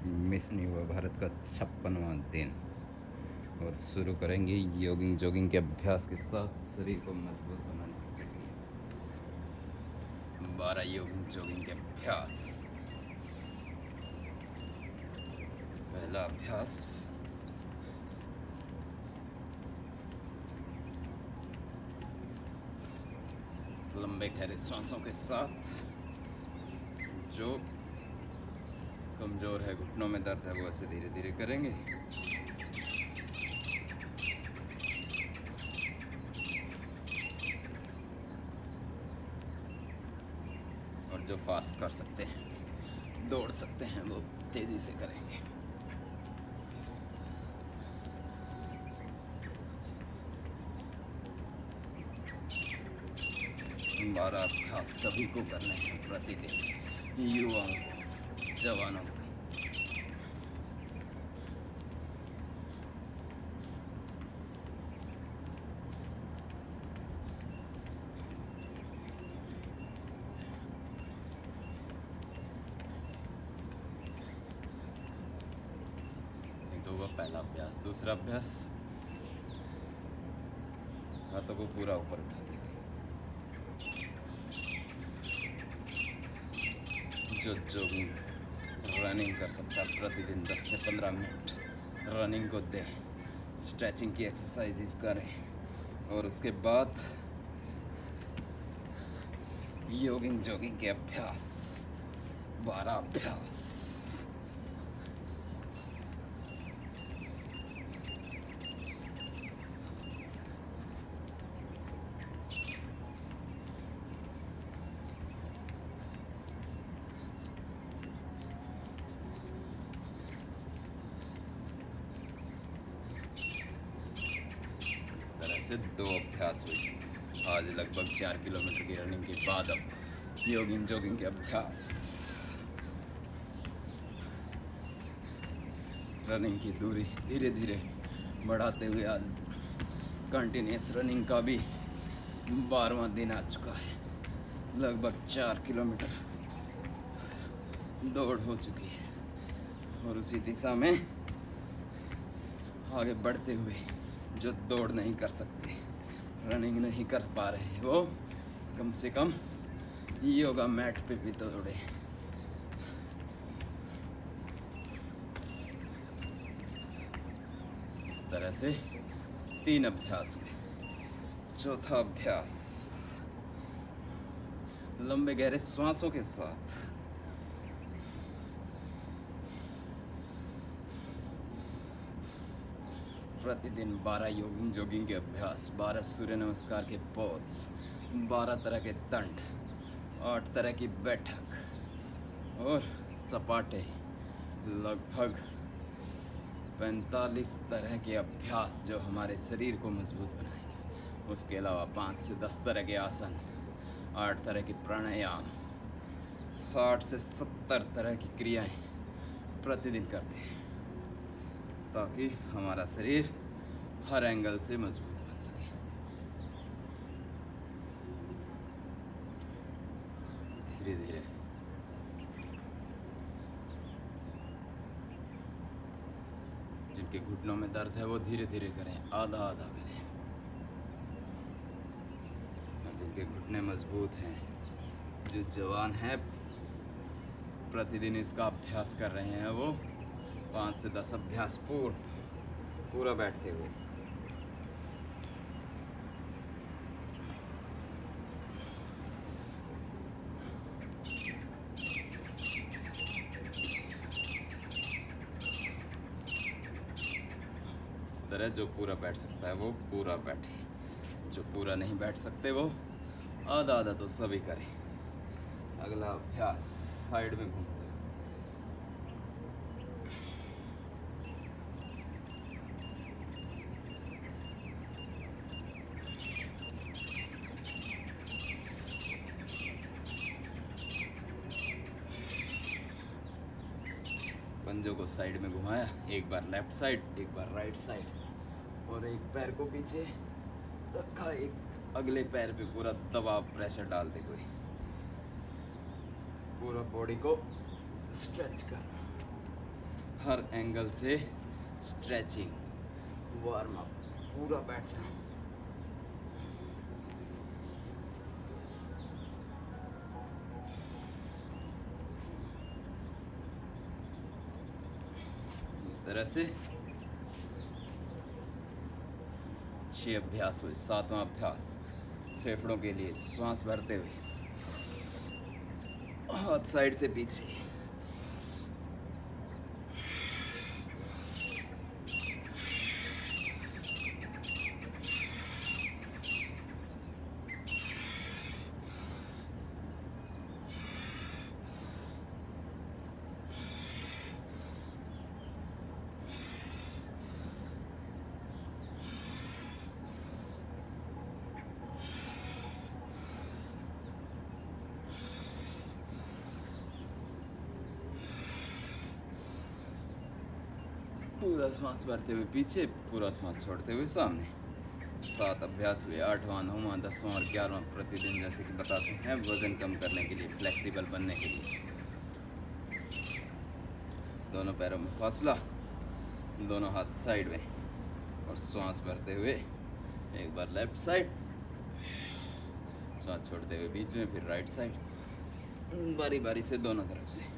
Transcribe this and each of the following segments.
Miss नहीं हुआ भारत का 56वां दिन। और शुरू करेंगे जॉगिंग के अभ्यास के साथ शरीर को मजबूत बनाने के लिए 12 जॉगिंग के अभ्यास। पहला अभ्यास, लंबे गहरे सांसों के साथ। जो कमज़ोर है, घुटनों में दर्द है, वो ऐसे धीरे धीरे करेंगे। और जो फास्ट कर सकते हैं, दौड़ सकते हैं, वो तेज़ी से करेंगे। हमारा अभ्यास सभी को करने हैं प्रतिदिन, युवाओं को, जवानों को। तो वह पहला अभ्यास। दूसरा अभ्यास, हाथों को पूरा ऊपर उठाते हुए। जो जॉगिंग रनिंग कर सकता है प्रतिदिन 10 से 15 मिनट रनिंग को दें, स्ट्रेचिंग की एक्सरसाइजेस करें, और उसके बाद जॉगिंग के अभ्यास, 12 अभ्यास। से 2 अभ्यास हुई। आज लगभग 4 किलोमीटर की रनिंग के बाद अब जॉगिंग के अभ्यास। रनिंग की दूरी धीरे धीरे बढ़ाते हुए आज कंटिन्यूस रनिंग का भी 12वां दिन आ चुका है। लगभग 4 किलोमीटर दौड़ हो चुकी है, और उसी दिशा में आगे बढ़ते हुए जो दौड़ नहीं कर सकते, रनिंग नहीं कर पा रहे, वो कम से कम योगा मैट पे भी दौड़े। इस तरह से 3 अभ्यास हुए। चौथा अभ्यास, लंबे गहरे श्वासों के साथ प्रतिदिन 12 जॉगिंग के अभ्यास, 12 सूर्य नमस्कार के पोज, 12 तरह के दंड, 8 तरह की बैठक और सपाटे, लगभग 45 तरह के अभ्यास जो हमारे शरीर को मजबूत बनाएंगे। उसके अलावा 5 से 10 तरह के आसन, 8 तरह के प्राणायाम, 60 से 70 तरह की क्रियाएं प्रतिदिन करते हैं, ताकि हमारा शरीर हर एंगल से मजबूत बन सके। धीरे धीरे जिनके घुटनों में दर्द है वो धीरे धीरे करें, आधा आधा करें। और जिनके घुटने मजबूत हैं, जो जवान हैं, प्रतिदिन इसका अभ्यास कर रहे हैं, वो 5 से 10 अभ्यास पूरा बैठते हुए। इस तरह जो पूरा बैठ सकता है वो पूरा बैठे, जो पूरा नहीं बैठ सकते वो आधा आधा तो सभी करें। अगला अभ्यास, साइड में घूमते हुए। पंजों को साइड में घुमाया, एक बार लेफ्ट साइड, एक बार राइट साइड, और एक पैर को पीछे रखा, एक अगले पैर पे पूरा दबाव, प्रेशर डालते हुए पूरा बॉडी को स्ट्रेच कर। हर एंगल से स्ट्रेचिंग, वार्म अप, पूरा बैठना। इस तरह से 6 अभ्यास हुए। 7वां अभ्यास फेफड़ों के लिए, श्वास भरते हुए हाथ साइड से पीछे, पूरा श्वास भरते हुए पीछे, पूरा श्वास छोड़ते हुए सामने। 7 अभ्यास हुए। 8वां, 9वां, 10वां और 11वां प्रतिदिन जैसे कि बताते हैं, वजन कम करने के लिए, फ्लेक्सिबल बनने के लिए। दोनों पैरों में फासला, दोनों हाथ साइड में और श्वास भरते हुए एक बार लेफ्ट साइड, श्वास छोड़ते हुए बीच में, फिर राइट साइड, बारी बारी से दोनों तरफ से।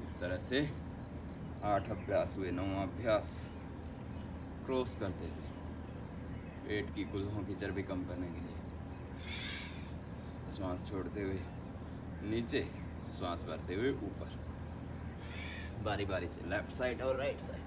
इस तरह से 8 अभ्यास हुए। 9वां अभ्यास क्रॉस करते हुए पेट की कुल्हों की चर्बी कम करने के लिए, श्वास छोड़ते हुए नीचे, श्वास भरते हुए ऊपर, बारी बारी से लेफ्ट साइड और राइट साइड।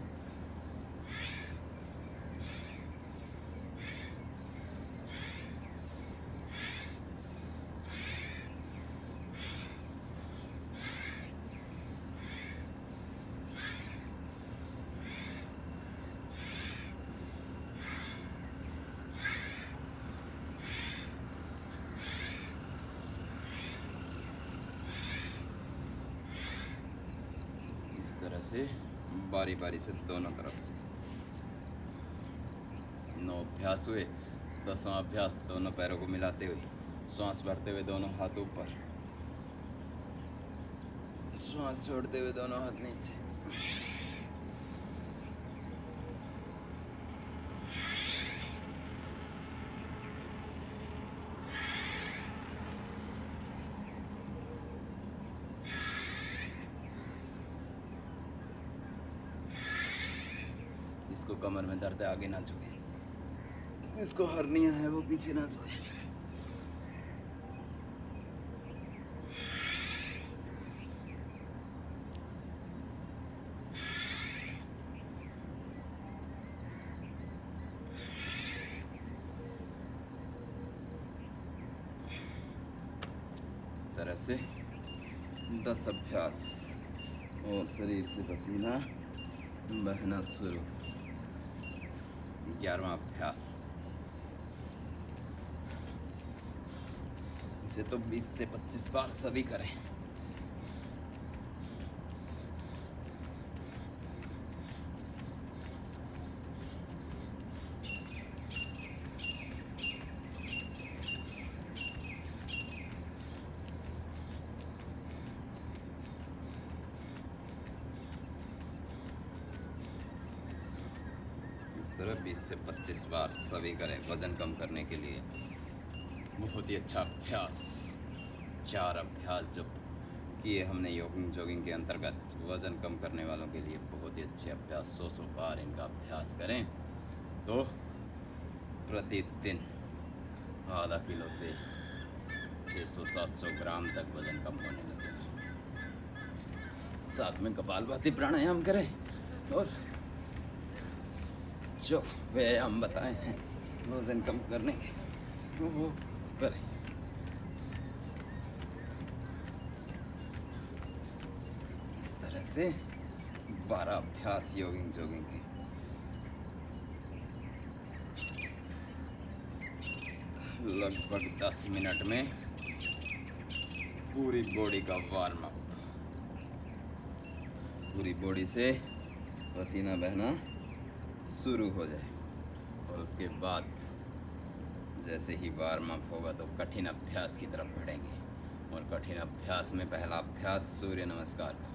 इस तरह से बारी बारी से दोनों तरफ से। 9 अभ्यास हुए। 10वां अभ्यास दोनों पैरों को मिलाते हुए, श्वास भरते हुए दोनों हाथ ऊपर, श्वास छोड़ते हुए दोनों हाथ नीचे। जिसको कमर में दर्द है आगे ना झुके, जिसको हर्निया है वो पीछे ना झुके। इस तरह से 10 अभ्यास और शरीर से पसीना बहना शुरू। 11वां अभ्यास, इसे तो 20 से 25 बार सभी करें। इस तरह 20 से 25 बार सभी करें वजन कम करने के लिए। बहुत ही अच्छा अभ्यास। 4 अभ्यास जो किए हमने जॉगिंग के अंतर्गत वज़न कम करने वालों के लिए, बहुत ही अच्छे अभ्यास। 100 बार इनका अभ्यास करें तो प्रतिदिन आधा किलो से 600-700 ग्राम तक वज़न कम होने लगेगा। साथ में कपालभाति प्राणायाम करें और जो व्यायाम बताए हैं वज़न कम करने के वो करें। तरह से 12 अभ्यास योगिंग जोगिंग के। लगभग 10 मिनट में पूरी बॉडी का वार्म अप, पूरी बॉडी से पसीना बहना शुरू हो जाए। और उसके बाद जैसे ही वार्म अप होगा तो कठिन अभ्यास की तरफ बढ़ेंगे। और कठिन अभ्यास में पहला अभ्यास सूर्य नमस्कार का।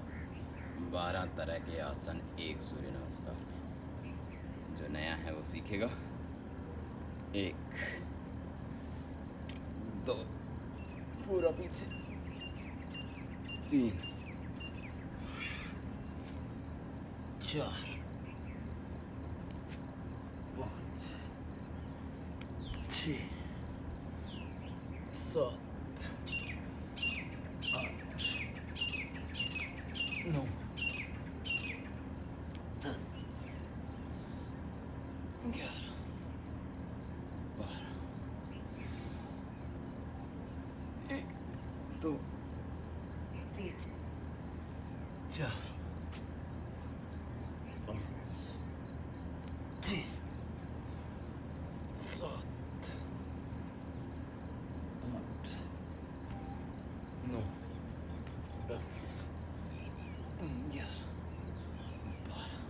12 तरह के आसन एक सूर्य नमस्कार में। जो नया है वो सीखेगा। 1 2 पूरा पीछे, 3 4 5 6 7 8 9 10 11 12 1 2 3 4 5 6 7 8 9 10 11 12।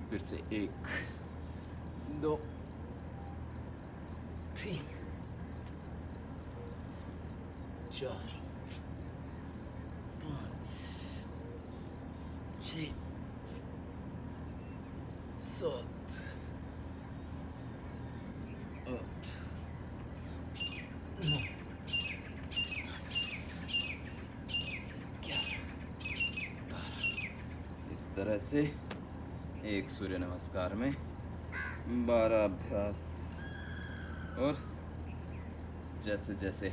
फिर से 1 2 3 4 5 6 7 8 9 10 11 12। इस तरह से एक सूर्य नमस्कार में 12 अभ्यास। और जैसे जैसे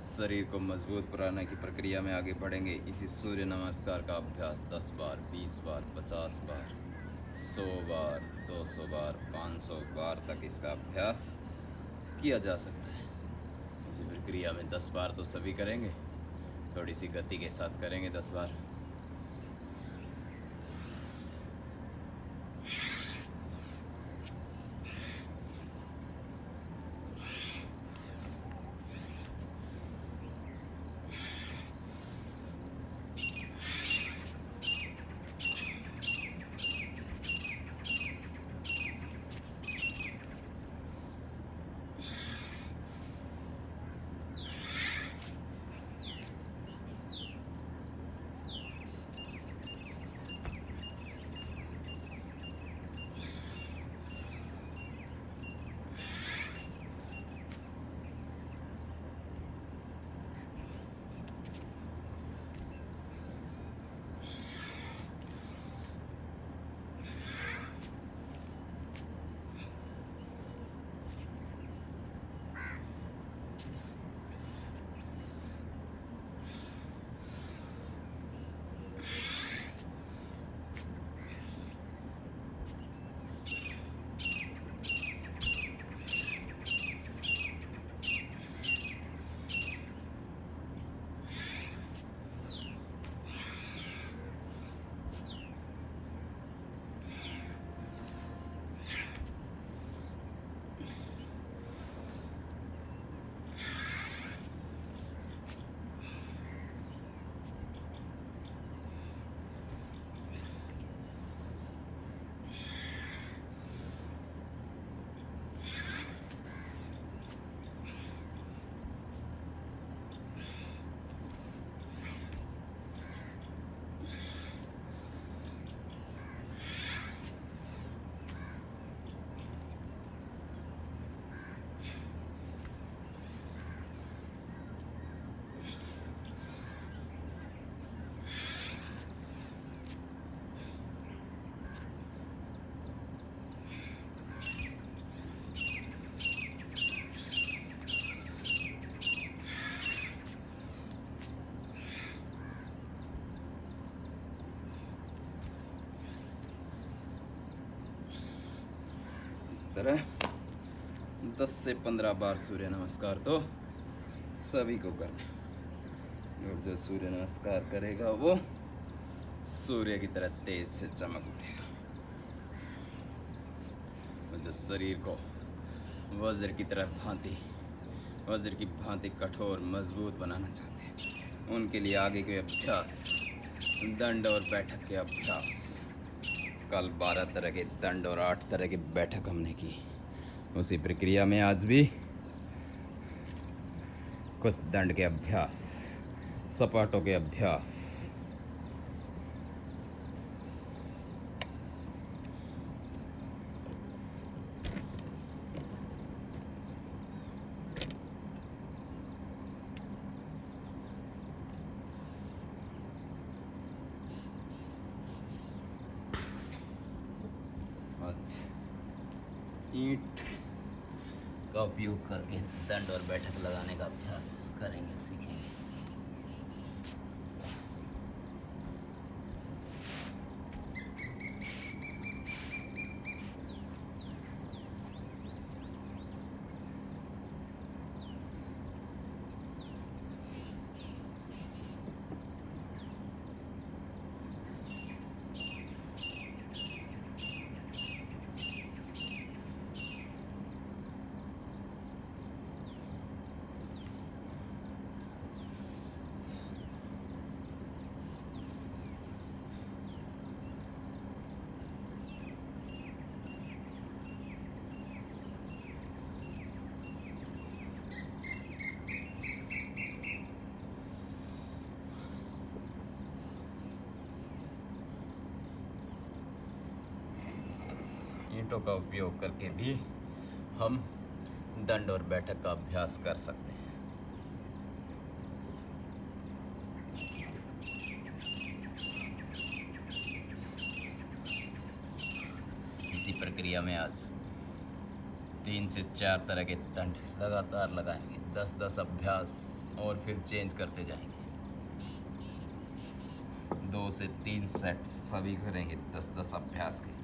शरीर को मजबूत बनाने की प्रक्रिया में आगे बढ़ेंगे, इसी सूर्य नमस्कार का अभ्यास 10 बार, 20 बार, 50 बार, 100 बार, 200 बार, 500 बार तक इसका अभ्यास किया जा सकता है। इसी प्रक्रिया में 10 बार तो सभी करेंगे, थोड़ी सी गति के साथ करेंगे 10 बार। इस तरह 10 से 15 बार सूर्य नमस्कार तो सभी को करना है। और जो सूर्य नमस्कार करेगा वो सूर्य की तरह तेज से चमक उठेगा। और जो शरीर को वज्र की तरह वज्र की भांति कठोर मजबूत बनाना चाहते हैं, उनके लिए आगे के अभ्यास, दंड और बैठक के अभ्यास। कल 12 तरह के दंड और 8 तरह की बैठक हमने की। उसी प्रक्रिया में आज भी कुछ दंड के अभ्यास, सपाटों के अभ्यास। ईंट का उपयोग करके दंड और बैठक लगाने का अभ्यास करेंगे, सीखेंगे। ईंटों का उपयोग करके भी हम दंड और बैठक का अभ्यास कर सकते हैं। इसी प्रक्रिया में आज 3 से 4 तरह के दंड लगातार लगाएंगे, 10-10 अभ्यास, और फिर चेंज करते जाएंगे। 2 से 3 सेट सभी करेंगे 10-10 अभ्यास के।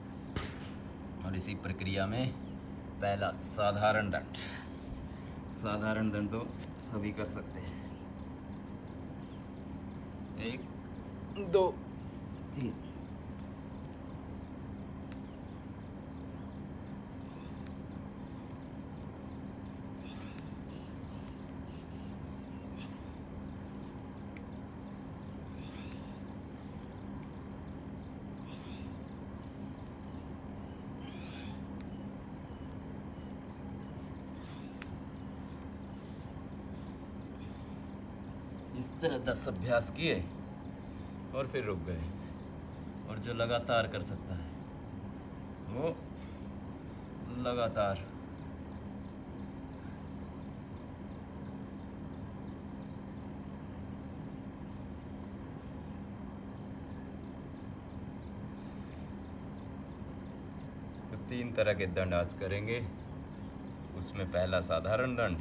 और इसी प्रक्रिया में पहला साधारण दंड तो सभी कर सकते हैं। 1 2 3। इस तरह 10 अभ्यास किए और फिर रुक गए। और जो लगातार कर सकता है वो लगातार। तो 3 तरह के दंड आज करेंगे। उसमें पहला साधारण दंड,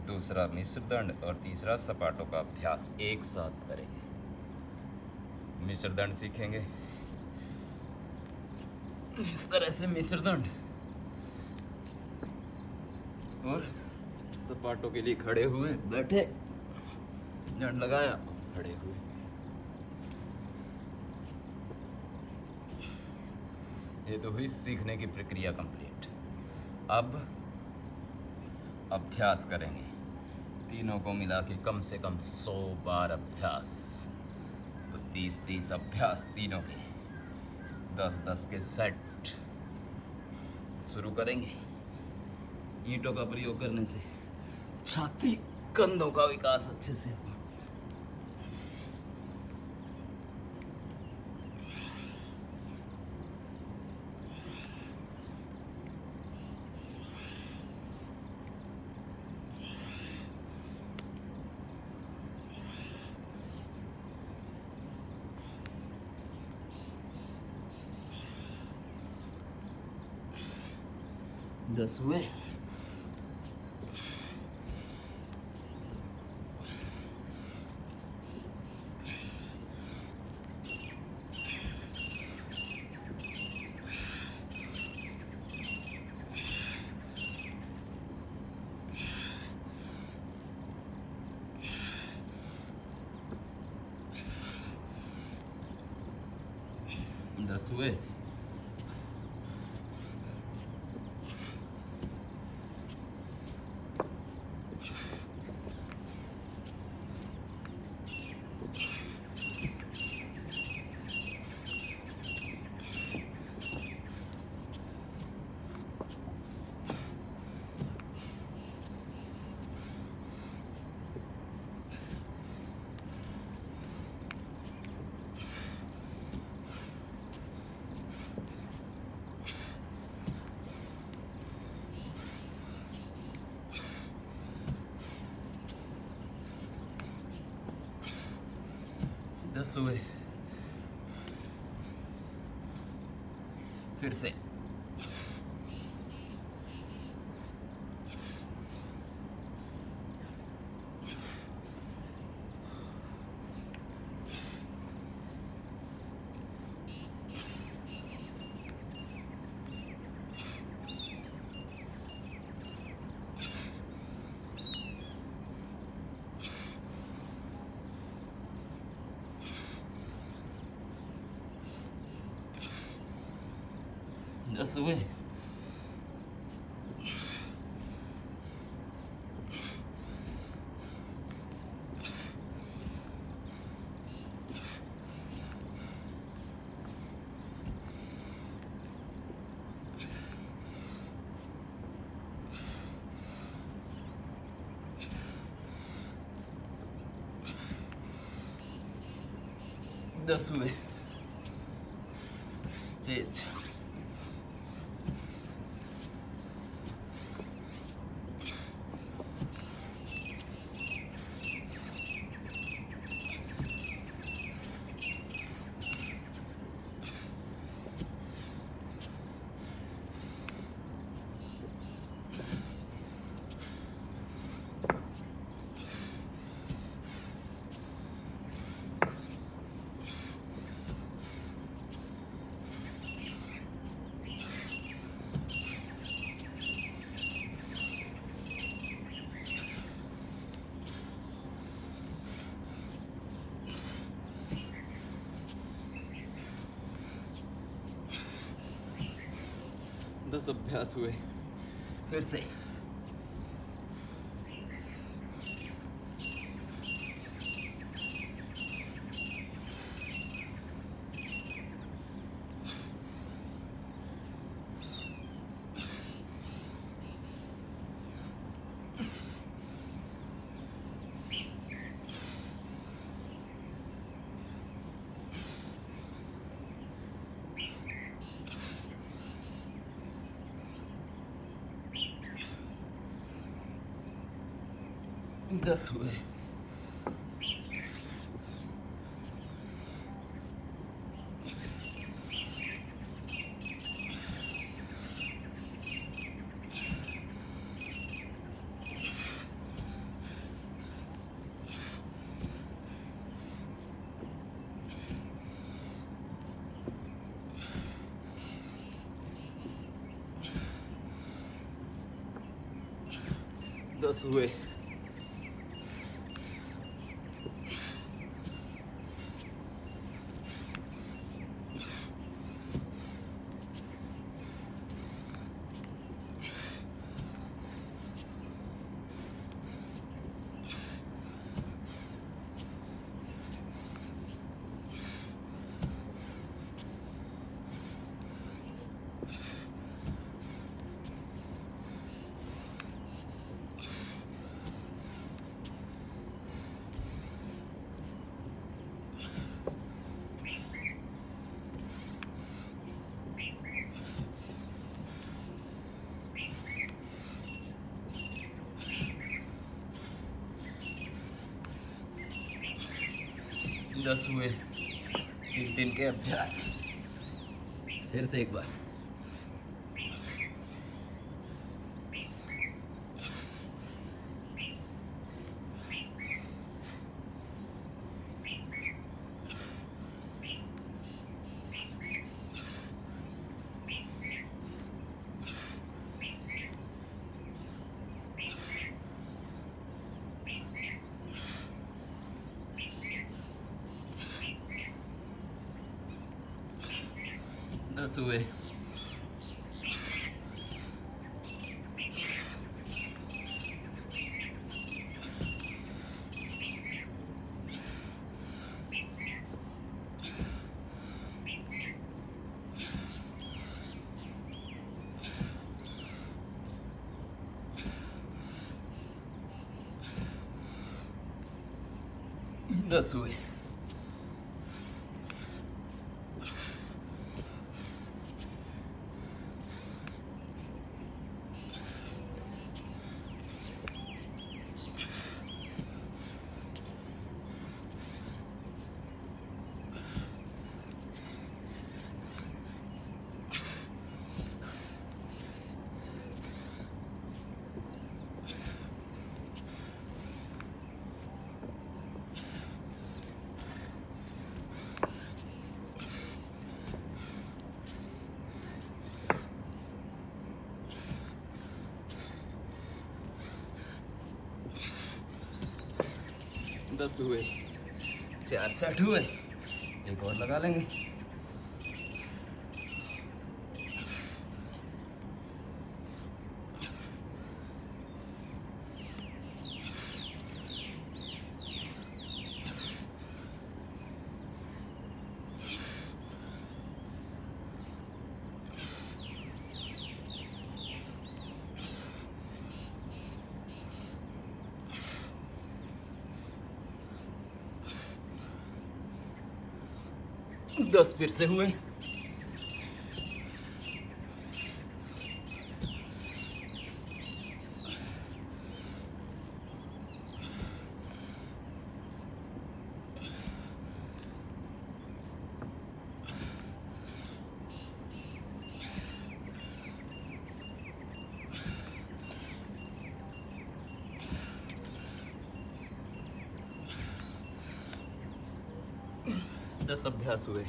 दूसरा मिश्र दंड और तीसरा सपाटों का अभ्यास एक साथ करेंगे। मिश्र दंड सीखेंगे इस तरह से, मिश्र दंड, और सपाटों के लिए खड़े हुए, बैठे, दंड लगाया, खड़े हुए। ये तो हुई सीखने की प्रक्रिया कंप्लीट। अब अभ्यास करेंगे, तीनों को मिला के कम से कम 100 बार अभ्यास। तो 30-30 अभ्यास तीनों के, 10-10 के सेट शुरू करेंगे। ईंटों का प्रयोग करने से छाती, कंधों का विकास अच्छे से होगा। दस हुए। 10 हुए। दस हुए। फिर से। दस हुए। दस हुए। चेंज। दस अभ्यास हुए। फिर से। दस हुए। दस हुए। दस हुए। तीन तीन के अभ्यास। फिर से एक बार। 10 हुए। दस हुए। दस हुए। 4 सेट हुए। एक और लगा लेंगे। दस फिर से हुए। दस अभ्यास हुए।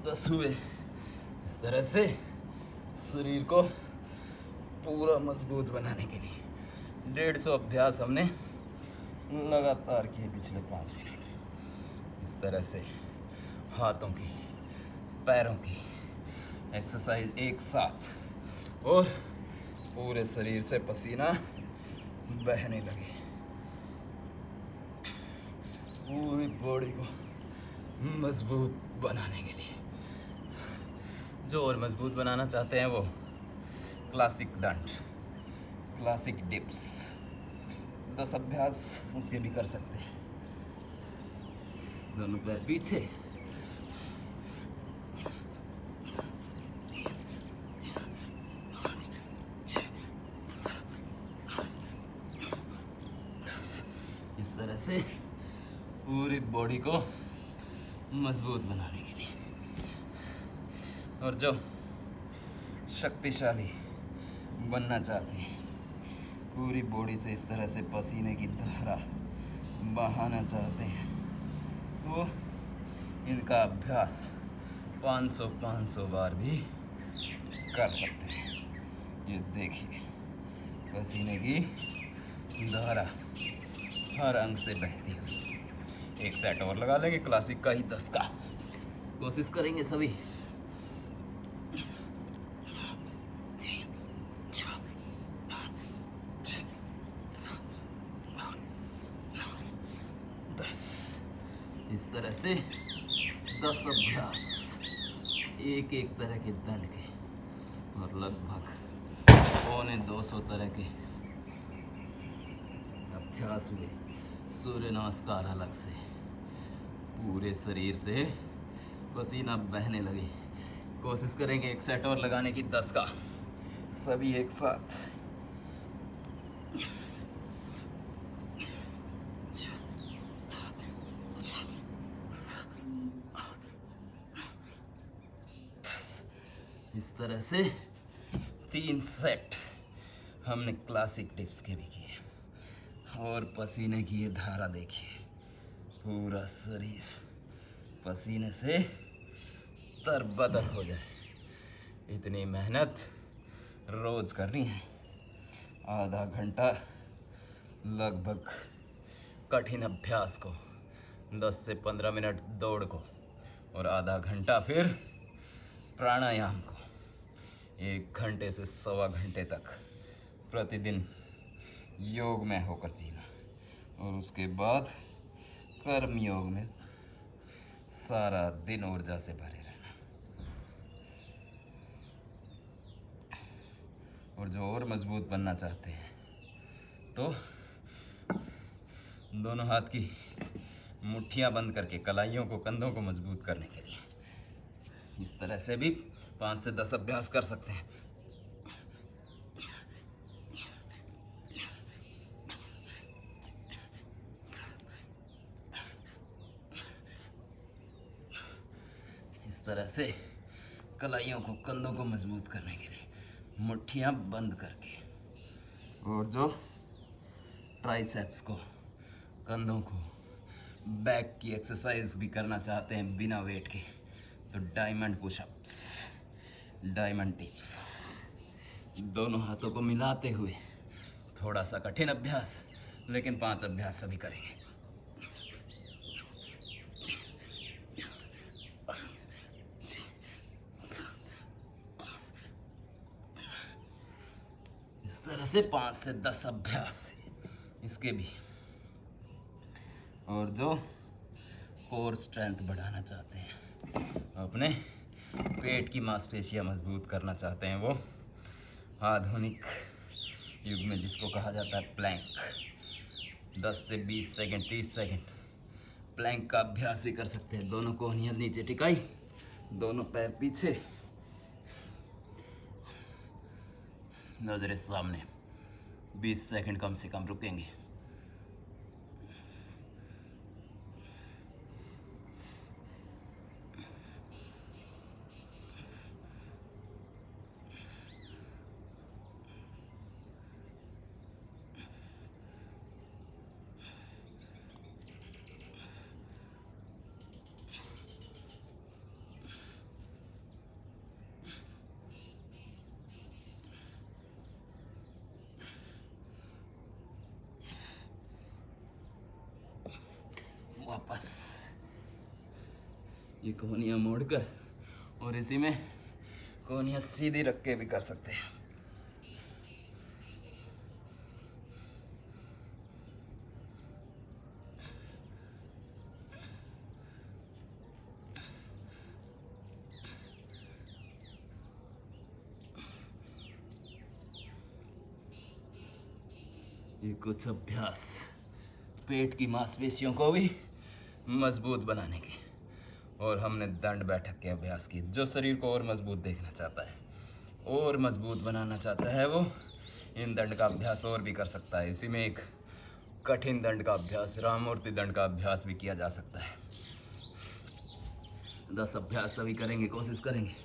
दस हुए। इस तरह से शरीर को पूरा मजबूत बनाने के लिए 150 अभ्यास हमने लगातार किए पिछले 5 मिनट। इस तरह से हाथों की, पैरों की एक्सरसाइज एक साथ और पूरे शरीर से पसीना बहने लगे। पूरी बॉडी को मजबूत बनाने के लिए। जो और मजबूत बनाना चाहते हैं वो क्लासिक दंड, क्लासिक डिप्स 10 अभ्यास उसके भी कर सकते हैं। दोनों पैर पीछे, इस तरह से पूरी बॉडी को मजबूत बनाने के लिए। और जो शक्तिशाली बनना चाहते हैं, पूरी बॉडी से इस तरह से पसीने की धारा बहाना चाहते हैं, वो इनका अभ्यास 500 बार भी कर सकते हैं। ये देखिए पसीने की धारा हर अंग से बहती हुई। एक सेट और लगा लेंगे क्लासिक का ही 10 का। कोशिश करेंगे सभी। इस तरह से 10 अभ्यास एक तरह के दंड के और लगभग 250 तरह के अभ्यास हुए सूर्य नमस्कार अलग से, पूरे शरीर से पसीना बहने लगे। कोशिश करेंगे एक सेट और लगाने की 10 का, सभी एक साथ। इस तरह से 3 सेट हमने क्लासिक डिप्स के भी किए। और पसीने की ये धारा देखिए, पूरा शरीर पसीने से तरबतर हो जाए। इतनी मेहनत रोज करनी है। आधा घंटा लगभग कठिन अभ्यास को, 10 से 15 मिनट दौड़ को, और आधा घंटा फिर प्राणायाम को। 1 घंटे से 1.25 घंटे तक प्रतिदिन योग में होकर जीना, और उसके बाद कर्म योग में सारा दिन ऊर्जा से भरे रहना। और जो और मजबूत बनना चाहते हैं तो दोनों हाथ की मुट्ठियां बंद करके कलाइयों को, कंधों को मजबूत करने के लिए इस तरह से भी 5 से 10 अभ्यास कर सकते हैं। इस तरह से कलाइयों को, कंधों को मजबूत करने के लिए मुट्ठियां बंद करके, और जो ट्राइसेप्स को, कंधों को, बैक की एक्सरसाइज भी करना चाहते हैं बिना वेट के, तो डायमंड पुशअप्स, डायमंड टिप्स, दोनों हाथों को मिलाते हुए थोड़ा सा कठिन अभ्यास, लेकिन 5 अभ्यास सभी करेंगे। इस तरह से 5 से 10 अभ्यास इसके भी। और जो कोर स्ट्रेंथ बढ़ाना चाहते हैं, अपने पेट की मांसपेशियां मजबूत करना चाहते हैं, वो आधुनिक युग में जिसको कहा जाता है प्लैंक, 10 से 20 सेकंड, 30 सेकंड प्लैंक का अभ्यास भी कर सकते हैं। दोनों कोहनियां नीचे टिकाई, दोनों पैर पीछे, नजरें सामने, 20 सेकंड कम से कम रुकेंगे। वापस ये कोहनियां मोड़कर, और इसी में कोहनियां सीधी रख के भी कर सकते हैं। ये कुछ अभ्यास पेट की मांसपेशियों को भी मजबूत बनाने के, और हमने दंड बैठक के अभ्यास की। जो शरीर को और मजबूत देखना चाहता है, और मजबूत बनाना चाहता है, वो इन दंड का अभ्यास और भी कर सकता है। इसी में एक कठिन दंड का अभ्यास, राममूर्ति दंड का अभ्यास भी किया जा सकता है। 10 अभ्यास सभी करेंगे, कोशिश करेंगे।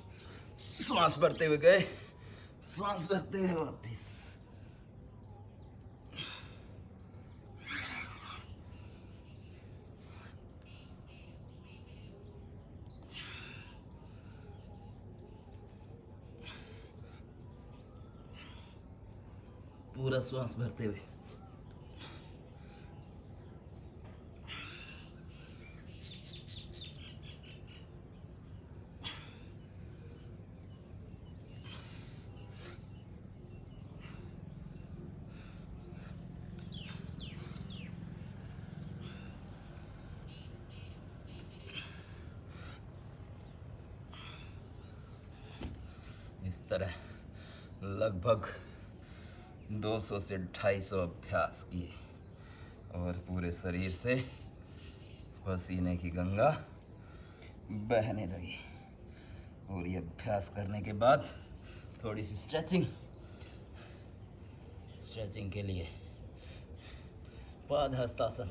श्वास भरते हुए गए, श्वास भरते हुए वापिस। पूरा श्वास भरते हुए। इस तरह लगभग 200 से 250 अभ्यास किए, और पूरे शरीर से पसीने की गंगा बहने लगी। और ये अभ्यास करने के बाद थोड़ी सी स्ट्रेचिंग के लिए पादहस्तासन।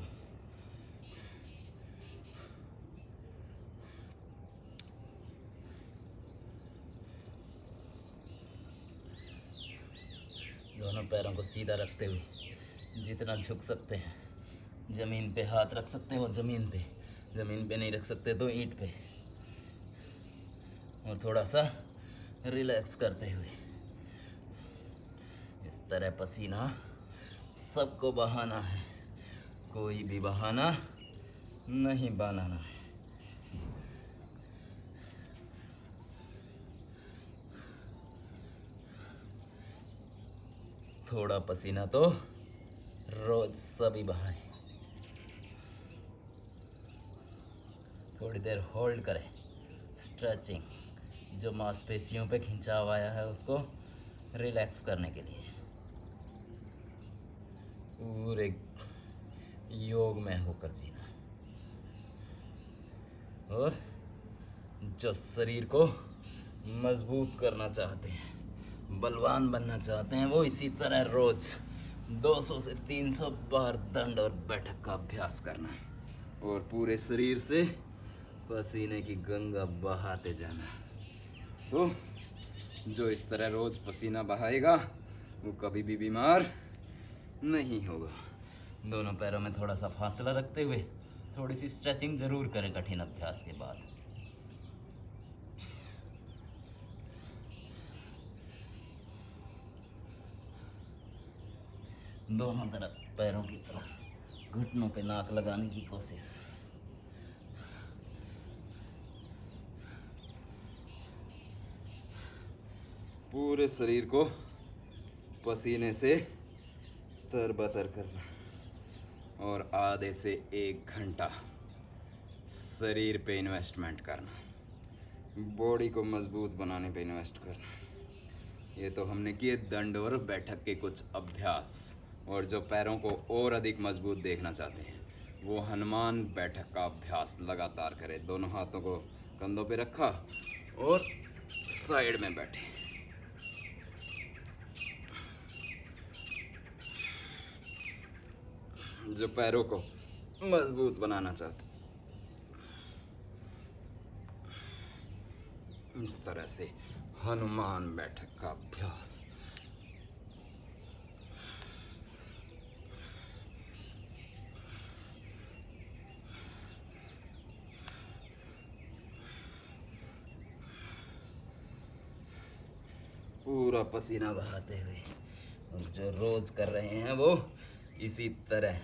दोनों पैरों को सीधा रखते हुए जितना झुक सकते हैं, जमीन पे हाथ रख सकते हैं वो जमीन पे नहीं रख सकते तो ईंट पे। और थोड़ा सा रिलैक्स करते हुए इस तरह पसीना सबको बहाना है, कोई भी बहाना नहीं बनाना है। थोड़ा पसीना तो रोज सभी बहाएं। थोड़ी देर होल्ड करें, स्ट्रेचिंग, जो मांसपेशियों पे खिंचाव आया है उसको रिलैक्स करने के लिए। पूरे योग में होकर जीना। और जो शरीर को मजबूत करना चाहते हैं, बलवान बनना चाहते हैं, वो इसी तरह रोज 200 से 300 बार दंड और बैठक का अभ्यास करना है और पूरे शरीर से पसीने की गंगा बहाते जाना। तो जो इस तरह रोज पसीना बहाएगा वो कभी भी बीमार नहीं होगा। दोनों पैरों में थोड़ा सा फासला रखते हुए थोड़ी सी स्ट्रेचिंग जरूर करें कठिन अभ्यास के बाद। दोनों तरफ पैरों की तरफ घुटनों पे नाक लगाने की कोशिश। पूरे शरीर को पसीने से तरबतर करना और आधे से 1 घंटा शरीर पे इन्वेस्टमेंट करना, बॉडी को मजबूत बनाने पे इन्वेस्ट करना। ये तो हमने किए दंड और बैठक के कुछ अभ्यास। और जो पैरों को और अधिक मजबूत देखना चाहते हैं वो हनुमान बैठक का अभ्यास लगातार करें। दोनों हाथों को कंधों पे रखा और साइड में बैठे। जो पैरों को मजबूत बनाना चाहते इस तरह से हनुमान बैठक का अभ्यास। पूरा पसीना बहाते हुए। और जो रोज कर रहे हैं वो इसी तरह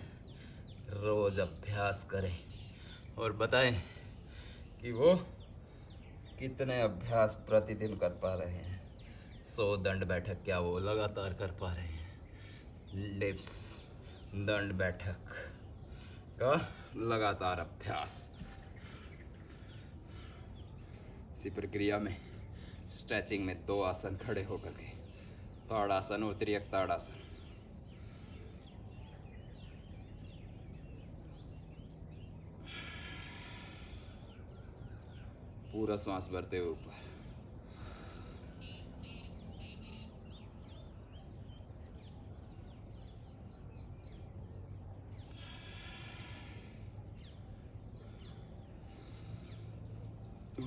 रोज अभ्यास करें और बताएं कि वो कितने अभ्यास प्रतिदिन कर पा रहे हैं। 100 दंड बैठक क्या वो लगातार कर पा रहे हैं। डिप्स दंड बैठक का लगातार अभ्यास। इसी प्रक्रिया में स्ट्रेचिंग में 2 आसन खड़े होकर के, ताड़ासन और त्रियक ताड़ासन। पूरा श्वास भरते हुए ऊपर।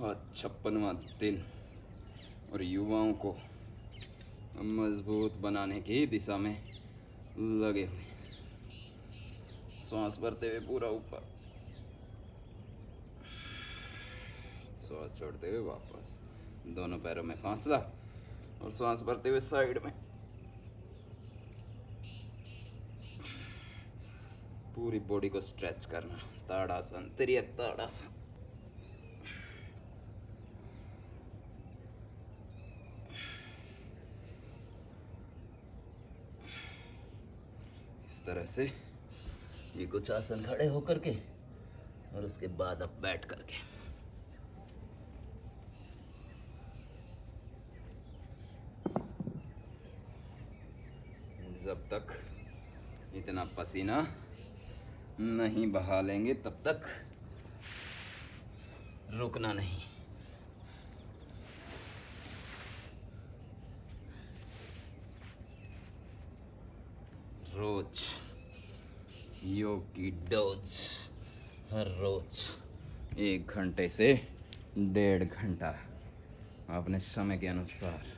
आज 56वां दिन और युवाओं को मजबूत बनाने की दिशा में लगे हुए। श्वास भरते हुए पूरा ऊपर, श्वास छोड़ते हुए वापस। दोनों पैरों में फासला और श्वास भरते हुए साइड में। पूरी बॉडी को स्ट्रेच करना। ताड़ासन, त्रियक ताड़ासन। इस तरह से ये कुछ आसन खड़े होकर के और उसके बाद अब बैठ करके। जब तक इतना पसीना नहीं बहा लेंगे तब तक रुकना नहीं। रोज योग की डोज हर रोज 1 घंटे से 1.5 घंटा अपने समय के अनुसार।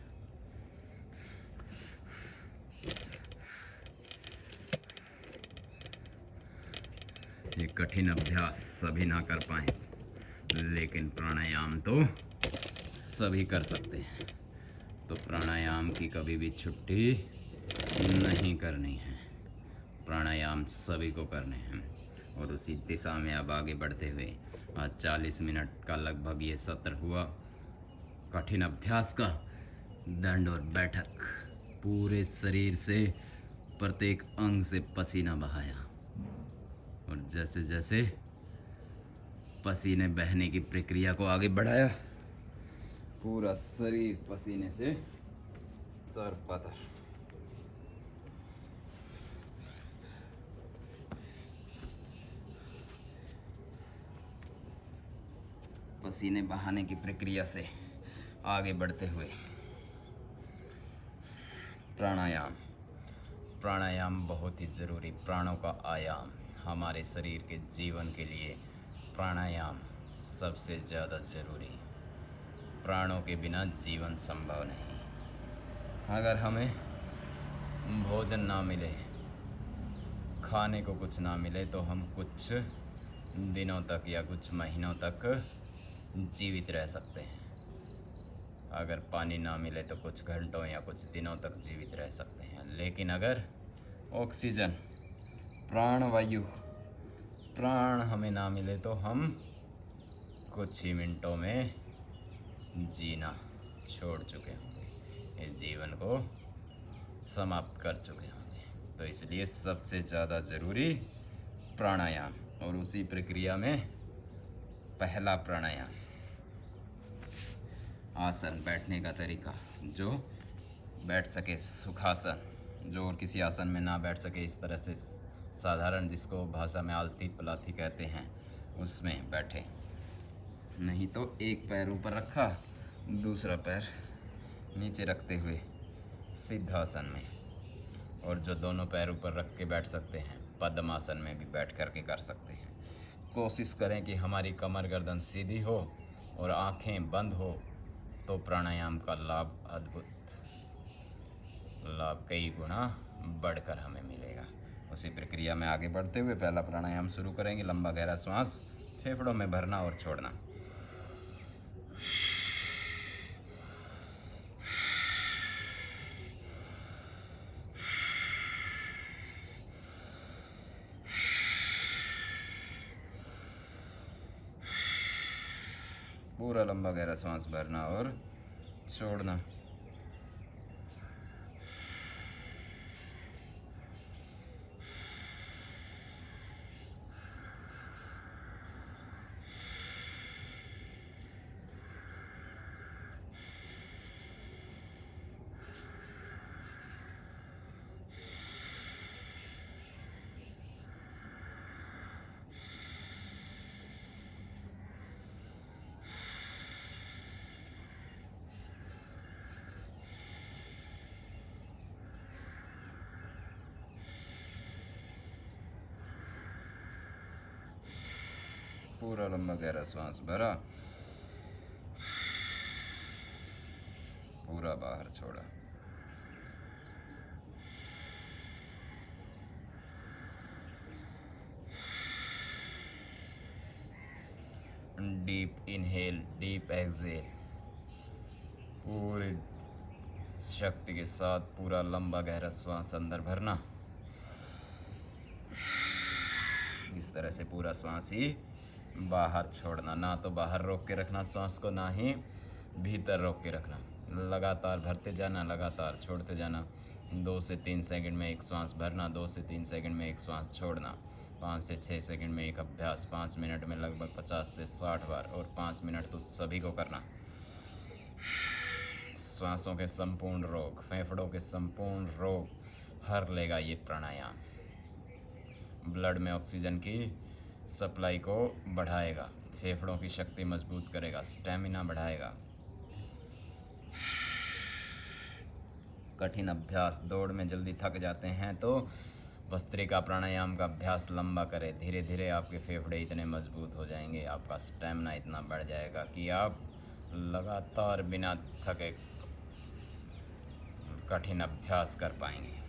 ये कठिन अभ्यास सभी ना कर पाए, लेकिन प्राणायाम तो सभी कर सकते हैं। तो प्राणायाम की कभी भी छुट्टी नहीं करनी है। प्राणायाम सभी को करने हैं और उसी दिशा में अब आगे बढ़ते हुए आज 40 मिनट का लगभग ये सत्र हुआ कठिन अभ्यास का। दंड और बैठक, पूरे शरीर से प्रत्येक अंग से पसीना बहाया और जैसे जैसे पसीने बहने की प्रक्रिया को आगे बढ़ाया, पूरा शरीर पसीने से तरपतर। पसीने बहाने की प्रक्रिया से आगे बढ़ते हुए प्राणायाम। प्राणायाम बहुत ही ज़रूरी, प्राणों का आयाम हमारे शरीर के जीवन के लिए प्राणायाम सबसे ज़्यादा ज़रूरी। प्राणों के बिना जीवन संभव नहीं। अगर हमें भोजन ना मिले, खाने को कुछ ना मिले, तो हम कुछ दिनों तक या कुछ महीनों तक जीवित रह सकते हैं। अगर पानी ना मिले तो कुछ घंटों या कुछ दिनों तक जीवित रह सकते हैं। लेकिन अगर ऑक्सीजन, प्राणवायु, प्राण हमें ना मिले तो हम कुछ ही मिनटों में जीना छोड़ चुके होंगे, इस जीवन को समाप्त कर चुके होंगे। तो इसलिए सबसे ज़्यादा ज़रूरी प्राणायाम। और उसी प्रक्रिया में पहला प्राणायाम आसन, बैठने का तरीका। जो बैठ सके सुखासन, जो और किसी आसन में ना बैठ सके, इस तरह से साधारण, जिसको भाषा में आलती पलाथी कहते हैं, उसमें बैठे। नहीं तो एक पैर ऊपर रखा, दूसरा पैर नीचे रखते हुए सिद्धासन में। और जो दोनों पैर ऊपर रख के बैठ सकते हैं, पद्मासन में भी बैठ करके कर सकते हैं। कोशिश करें कि हमारी कमर गर्दन सीधी हो और आंखें बंद हो, तो प्राणायाम का लाभ अद्भुत, लाभ कई गुना बढ़कर हमें मिलेगा। उसी प्रक्रिया में आगे बढ़ते हुए पहला प्राणायाम शुरू करेंगे। लंबा गहरा श्वास फेफड़ों में भरना और छोड़ना। पूरा लंबा गहरा सांस भरना और छोड़ना। पूरा लंबा गहरा सांस भरा, पूरा बाहर छोड़ा। Deep inhale, deep exhale. पूरी शक्ति के साथ पूरा लंबा गहरा श्वास अंदर भरना। इस तरह से पूरा श्वास ही बाहर छोड़ना। ना तो बाहर रोक के रखना श्वास को, ना ही भीतर रोक के रखना। लगातार भरते जाना, लगातार छोड़ते जाना। 2 से 3 सेकंड में एक श्वास भरना, 2 से 3 सेकंड में एक श्वास छोड़ना। 5 से 6 सेकंड में एक अभ्यास। 5 मिनट में लगभग 50 से 60 बार, और 5 मिनट तो सभी को करना। श्वासों के संपूर्ण रोग, फेफड़ों के संपूर्ण रोग हर लेगा ये प्राणायाम। ब्लड में ऑक्सीजन की सप्लाई को बढ़ाएगा, फेफड़ों की शक्ति मजबूत करेगा, स्टेमिना बढ़ाएगा। कठिन अभ्यास, दौड़ में जल्दी थक जाते हैं तो भस्त्रिका प्राणायाम का अभ्यास लंबा करें। धीरे धीरे आपके फेफड़े इतने मजबूत हो जाएंगे, आपका स्टेमिना इतना बढ़ जाएगा कि आप लगातार बिना थके कठिन अभ्यास कर पाएंगे।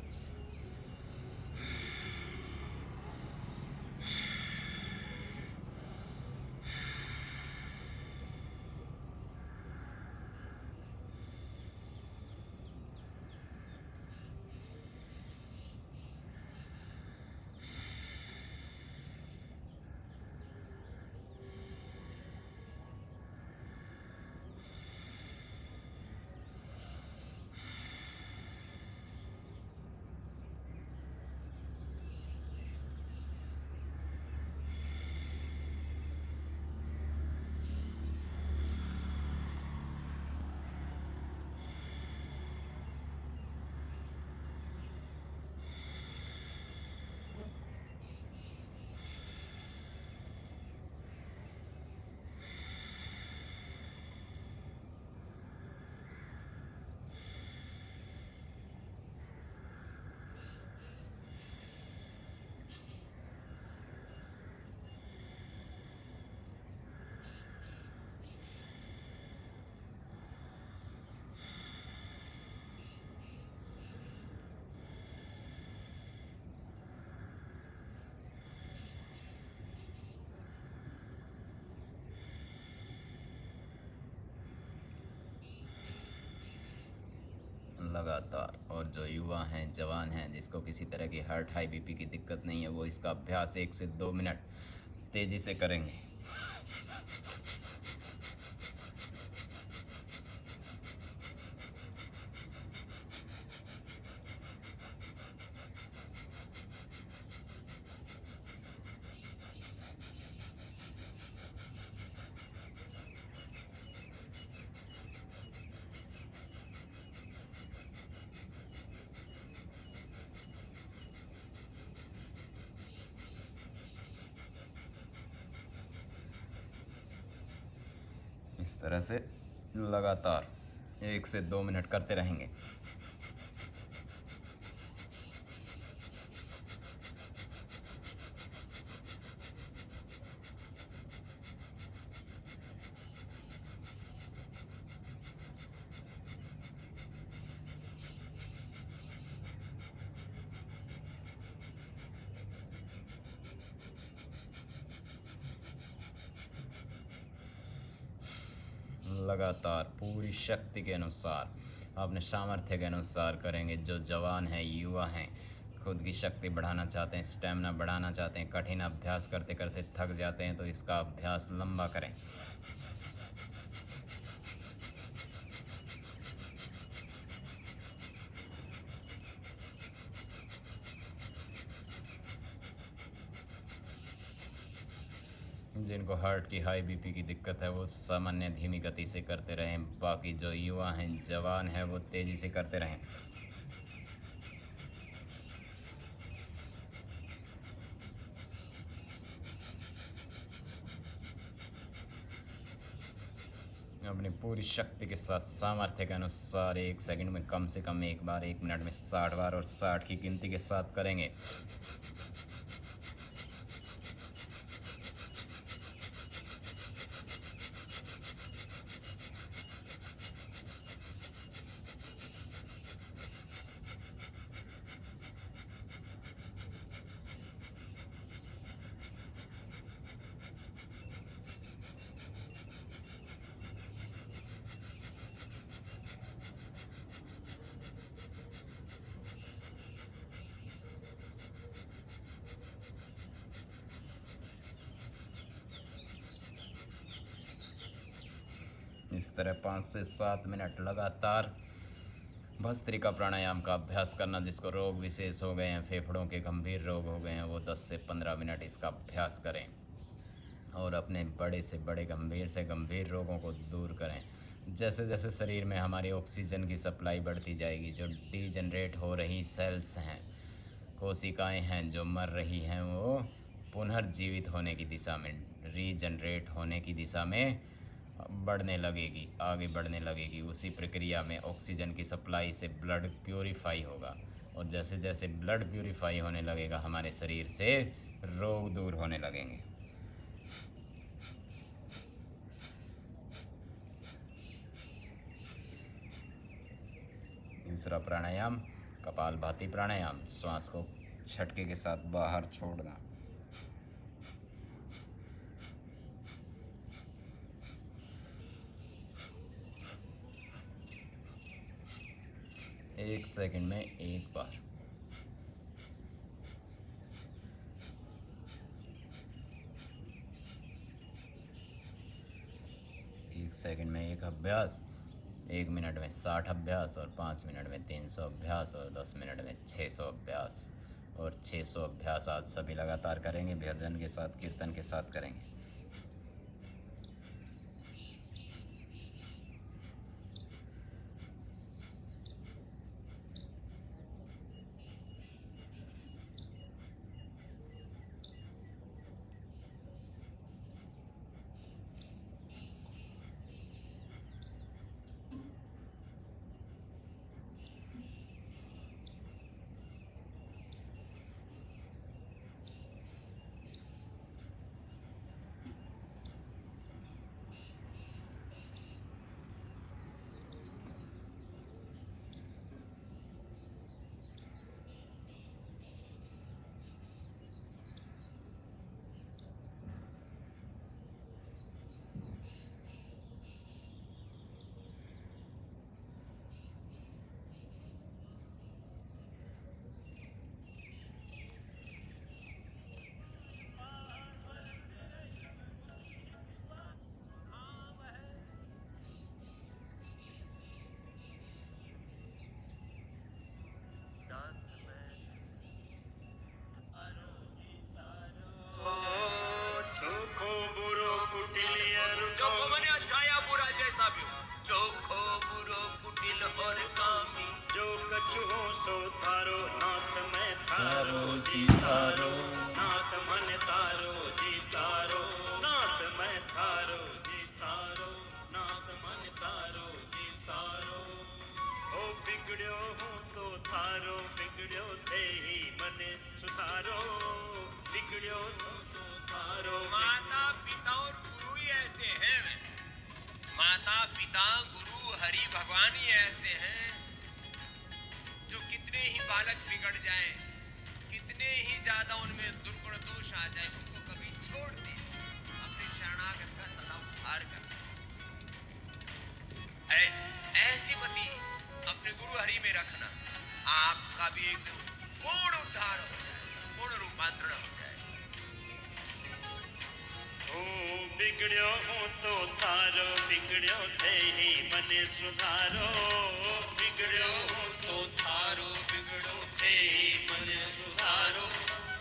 लगातार। और जो युवा हैं, जवान हैं, जिसको किसी तरह की हार्ट हाई बीपी की दिक्कत नहीं है, वो इसका अभ्यास 1 से 2 मिनट तेज़ी से करेंगे। इस तरह से लगातार 1 से 2 मिनट करते रहेंगे। लगातार पूरी शक्ति के अनुसार, अपने सामर्थ्य के अनुसार करेंगे। जो जवान हैं, युवा हैं, खुद की शक्ति बढ़ाना चाहते हैं, स्टेमिना बढ़ाना चाहते हैं, कठिन अभ्यास करते करते थक जाते हैं, तो इसका अभ्यास लंबा करें। जिनको हार्ट की हाई बीपी की दिक्कत है वो सामान्य धीमी गति से करते रहें। बाकी जो युवा हैं, जवान हैं, वो तेज़ी से करते रहें। अपनी पूरी शक्ति के साथ, सामर्थ्य के अनुसार 1 सेकंड में कम से कम 1 बार, 1 मिनट में 60 बार, और 60 की गिनती के साथ करेंगे। इस तरह 5 से 7 मिनट लगातार भस्त्रिका प्राणायाम का अभ्यास करना। जिसको रोग विशेष हो गए हैं, फेफड़ों के गंभीर रोग हो गए हैं, वो 10 से 15 मिनट इसका अभ्यास करें और अपने बड़े से बड़े, गंभीर से गंभीर रोगों को दूर करें। जैसे जैसे शरीर में हमारी ऑक्सीजन की सप्लाई बढ़ती जाएगी, जो डीजनरेट हो रही सेल्स हैं, कोशिकाएं हैं जो मर रही हैं वो पुनर्जीवित होने की दिशा में, रीजनरेट होने की दिशा में बढ़ने लगेगी, आगे बढ़ने लगेगी। उसी प्रक्रिया में ऑक्सीजन की सप्लाई से ब्लड प्योरीफाई होगा, और जैसे जैसे ब्लड प्योरीफाई होने लगेगा हमारे शरीर से रोग दूर होने लगेंगे। दूसरा प्राणायाम कपालभाति प्राणायाम, श्वास को झटके के साथ बाहर छोड़ना। एक सेकंड में एक बार। एक सेकंड में एक अभ्यास, 1 मिनट में 60 अभ्यास, और 5 मिनट में 300 अभ्यास, और 10 मिनट में 600 अभ्यास। और 600 अभ्यास आज सभी लगातार करेंगे, भजन के साथ, कीर्तन के साथ करेंगे। चोखो बुरो कुटिल और कामी, जो कछु हो सो थारो, नाथ मैं थारो जी थारो, नाथ मन तारो जी तारो, नाथ मैं थारो जी तारो, नाथ मन तारो जी तारो। ओ बिगड़ो हूँ तो थारो, बिगड़ो थे ही मन सुधारो, बिगड़ो हूँ तो थारो। माता पिता और गुरु ही ऐसे हैं, माता पिता गुरु हरि भगवान ही ऐसे हैं जो कितने ही बालक बिगड़ जाए, कितने ही ज्यादा उनमें दुर्गुण दोष आ जाए, उनको कभी छोड़ दे, अपने शरणागत का सदा उद्धार कर दे। ऐसी मति अपने गुरु हरि में रखना, आपका भी एक दिन पूर्ण उद्धार हो जाए, पूर्ण रूपांतरण हो जाए। बिगड़ो हूँ तो थारो, बिगड़ो थे ही मन सुधारो, बिगड़ो हूँ तो थारो, बिगड़ो थे ही मन सुधारो।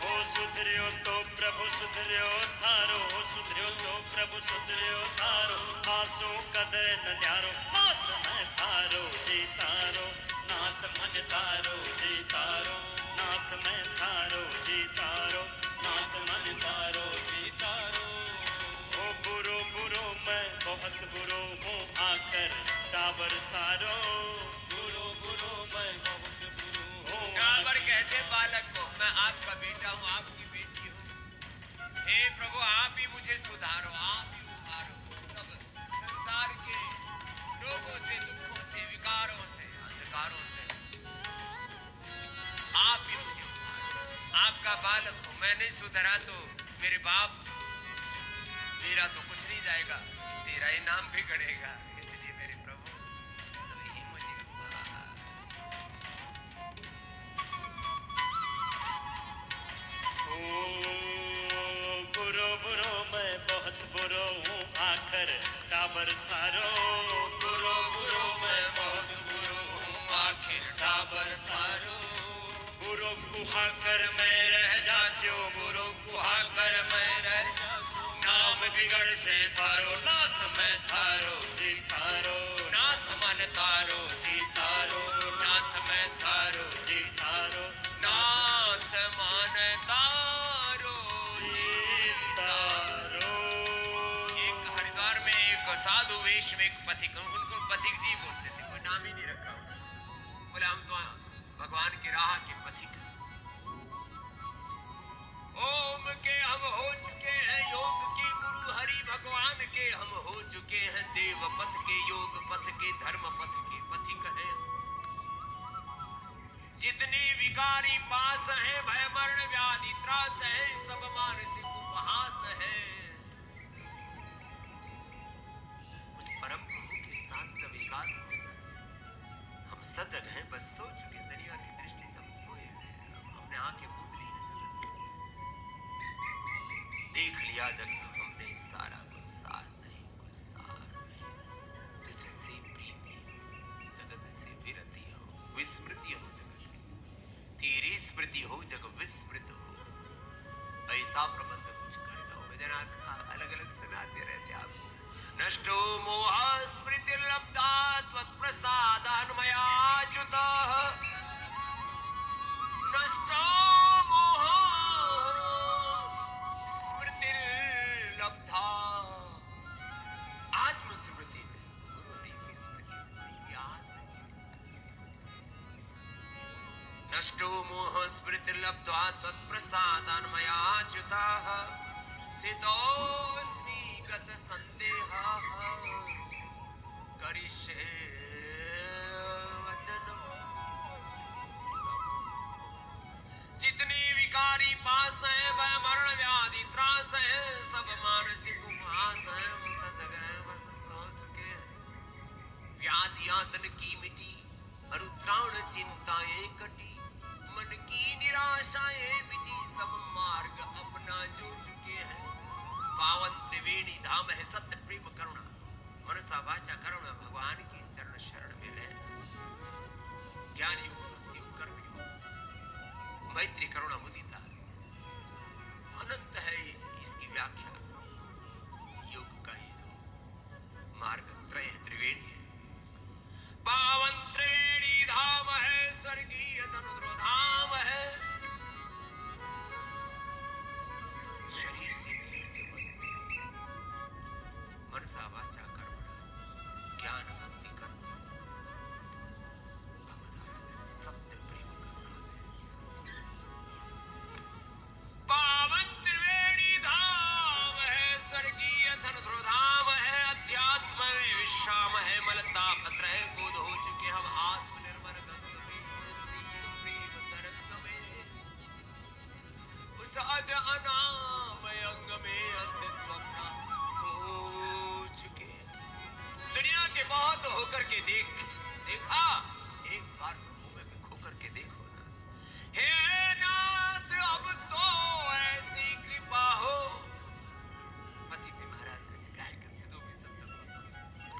ओ सुधर्यो तो प्रभु सुधर्यो थारो, सुधर्यो तो प्रभु सुधर्यो थारो, आसो कदर न न्यारो, नाथ मैं थारो जी तारो, नाथ मन तारो जी तारो, नाथ मैं थारो जी तारो, नाथ मन तारो जी तारो। बुरो बुरो मैं बहुत बुरो हूँ, आकर टाबर तारो, बुरो बुरो मैं बहुत बुरो हूँ। टाबर कहते बालक को, मैं आपका बेटा हूँ, आपकी बेटी हूँ, हे प्रभु आप ही मुझे सुधारो, आप ही उबारो सब संसार के रोगों से, दुखों से, विकारों से, अंधकारों से, आप ही मुझे उबारो। आपका बालक हूँ, मैं नहीं सुधरा तो मेरे बाप, तेरा तो कुछ नहीं जाएगा, तेरा ही नाम बिगड़ेगा, इसलिए मेरे प्रभु तो ही मुझे बुरो बुरो मैं बहुत बुरो हूँ, आखर टाबर थारो, बुरो बुरो मैं बहुत बुरो हूँ, आखिर टाबर थारो। बुरो कुहा कर मैं रह जास्यो, बुरो कुहा कर मैं रह जास्यो, नाम बिगड़ से थारो, नाथ मैं थारो जी थारो, नाथ मन तारो जी तारो, नाथ मैं थारो जी थारो, नाथ वेश में एक पथिक, उनको पथिक जी बोलते थे, कोई नाम ही नहीं रखा। बोले हम तो भगवान की राह के पथिक हैं। ओम के हम हो चुके हैं योग के गुरु, हरि भगवान के हम हो चुके हैं देव पथ के, योग पथ के, धर्म पथ के पथिक हैं। जितने विकारी पास हैं, भय मरण व्याधि त्रास है, सब मानसिक उपहास है। उस परम प्रभु के साथ जब एकांत होता, हम सजग हैं, बस सो चुके, दुनिया की दृष्टि से हम सोए हैं। अब हमने आंखें मूंद ली हैं जगत से, देख लिया जगत हमने सारा, को सार नहीं, को सार नहीं। तुझसे प्रीति जगत से विरति हो, विस्मृति हो जगत की, तेरी स्मृति हो जग विस्मृत हो। ऐसा प्रबंध कुछ कर दो। भजन अलग अलग सुनाते रहते आपको। नष्टो मोह स्मृति लब्धा त्वत्प्रसादान्मयाच्युतः, नष्टो मोह स्मृति लब्धा। आत्मस्मृति में, गुरु हरि की स्मृति में आत्मजीवन। नष्टो मोह स्मृति लब्ध्वा त्वत्प्रसादान्मयाच्युतः, सितोऽस्मि गत संदेहः, करिष्ये वचनम्। जितनी विकारी पास है, भय मरण व्याधि त्रास है, सब मानसिक उपहास है, हम सजग हैं, बस सो चुके हैं। व्याधियां तन की मिटी, अरुद्राण चिंताएं कटी, मन की निराशाएं मिटी, सब मार्ग अपना जो चुके हैं। पावन त्रिवेणी धाम है सत्य प्रेम करुणा, मनसा वाचा करुणा, भगवान की चरण शरण में रहना। ज्ञान योग, भक्ति योग, कर्म योग, मैत्री करुणा मुदिता, अनंत है इसकी व्याख्या। योग का ये जो मार्ग त्रय त्रिवेणी है। पावन त्रिवेणी धाम है, स्वर्गीय तनुद्र धाम है। शरीर से, इंद्रिय से, मन से, मनसा वाचा कर्मणा, ज्ञान भक्ति कर्म से, भगवत आराधना सत्य प्रेम करुणा में। पावन त्रिवेणी धाम है, स्वर्गीय धनुर्धर धाम है, अध्यात्म में विश्राम है, मलतापत्र को धो चुके हम, आत्मनिर्भर गंग में, सील प्रेम तरंग में, उस अज अनामय अंग में अस्तित्व अपना खो चुके। दुनिया के बहुत होकर के देखा, एक बार प्रभु में भी खोकर के देखो ना। हे नाथ अब तो ऐसी कृपा हो, पथिक जी महाराज ने सिखाया करके, जो भी सत्संग होता उसमें सुना।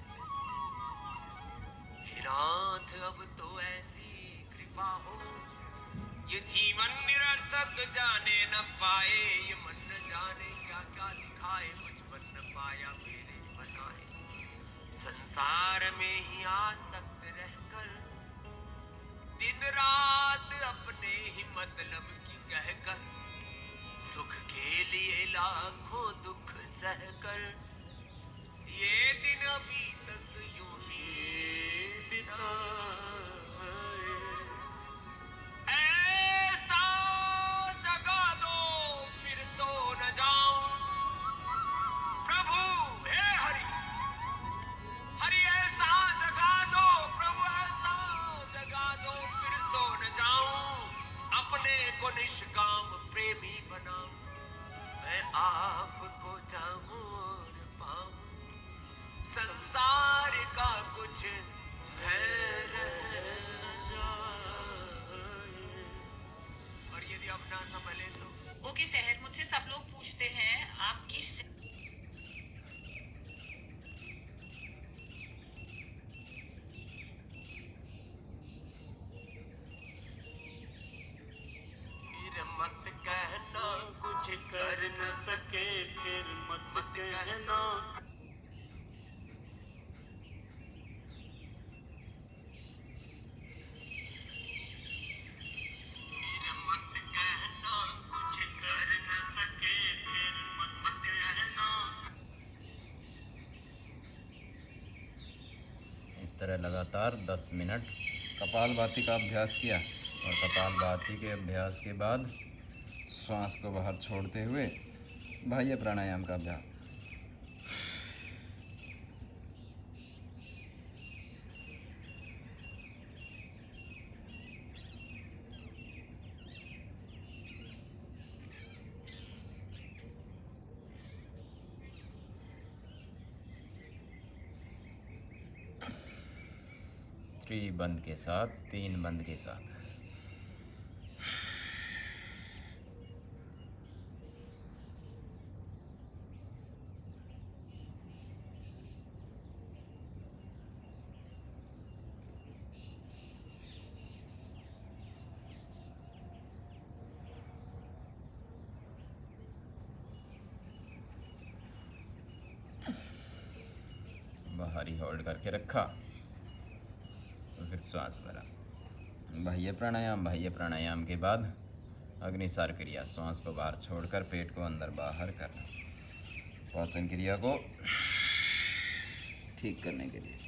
हे नाथ अब तो ऐसी कृपा हो, ये जीवन निरर्थक जाने न पाए, ये मन न जाने क्या क्या दिखाए, कुछ बन न पाया मेरे बनाए। संसार में ही आसक्त रहकर, दिन रात अपने ही मतलब की कहकर, सुख के लिए लाखों दुख सहकर, ये दिन अभी तक यूं ही बिताए। ऐसा जगा दो फिर सो न जाऊं, प्रभु हे हरि, हरि ऐसा जगा दो, प्रभु ऐसा जगा दो फिर सो न जाऊं, अपने को निष्काम प्रेमी बनाऊं, मैं आपको चाहूं और पाऊं, संसार का कुछ है रह जाए। और यदि अपना संभले तो ओके शहर, मुझसे सब लोग पूछते हैं आपकी फिर मत कहना कुछ कर न सके, फिर मत कहना। फिर मत कहना कुछ कर न सके, फिर मत कहना। तरह लगातार 10 मिनट कपालभाति का अभ्यास किया और कपालभाति के अभ्यास के बाद श्वास को बाहर छोड़ते हुए बाह्य प्राणायाम का अभ्यास। बंद के साथ, 3 बंद के साथ। बाहरी होल्ड करके रखा और फिर श्वास भरा। बाह्य प्राणायाम के बाद अग्निसार क्रिया, श्वास को बाहर छोड़कर पेट को अंदर बाहर करना, पाचन क्रिया को ठीक करने के लिए।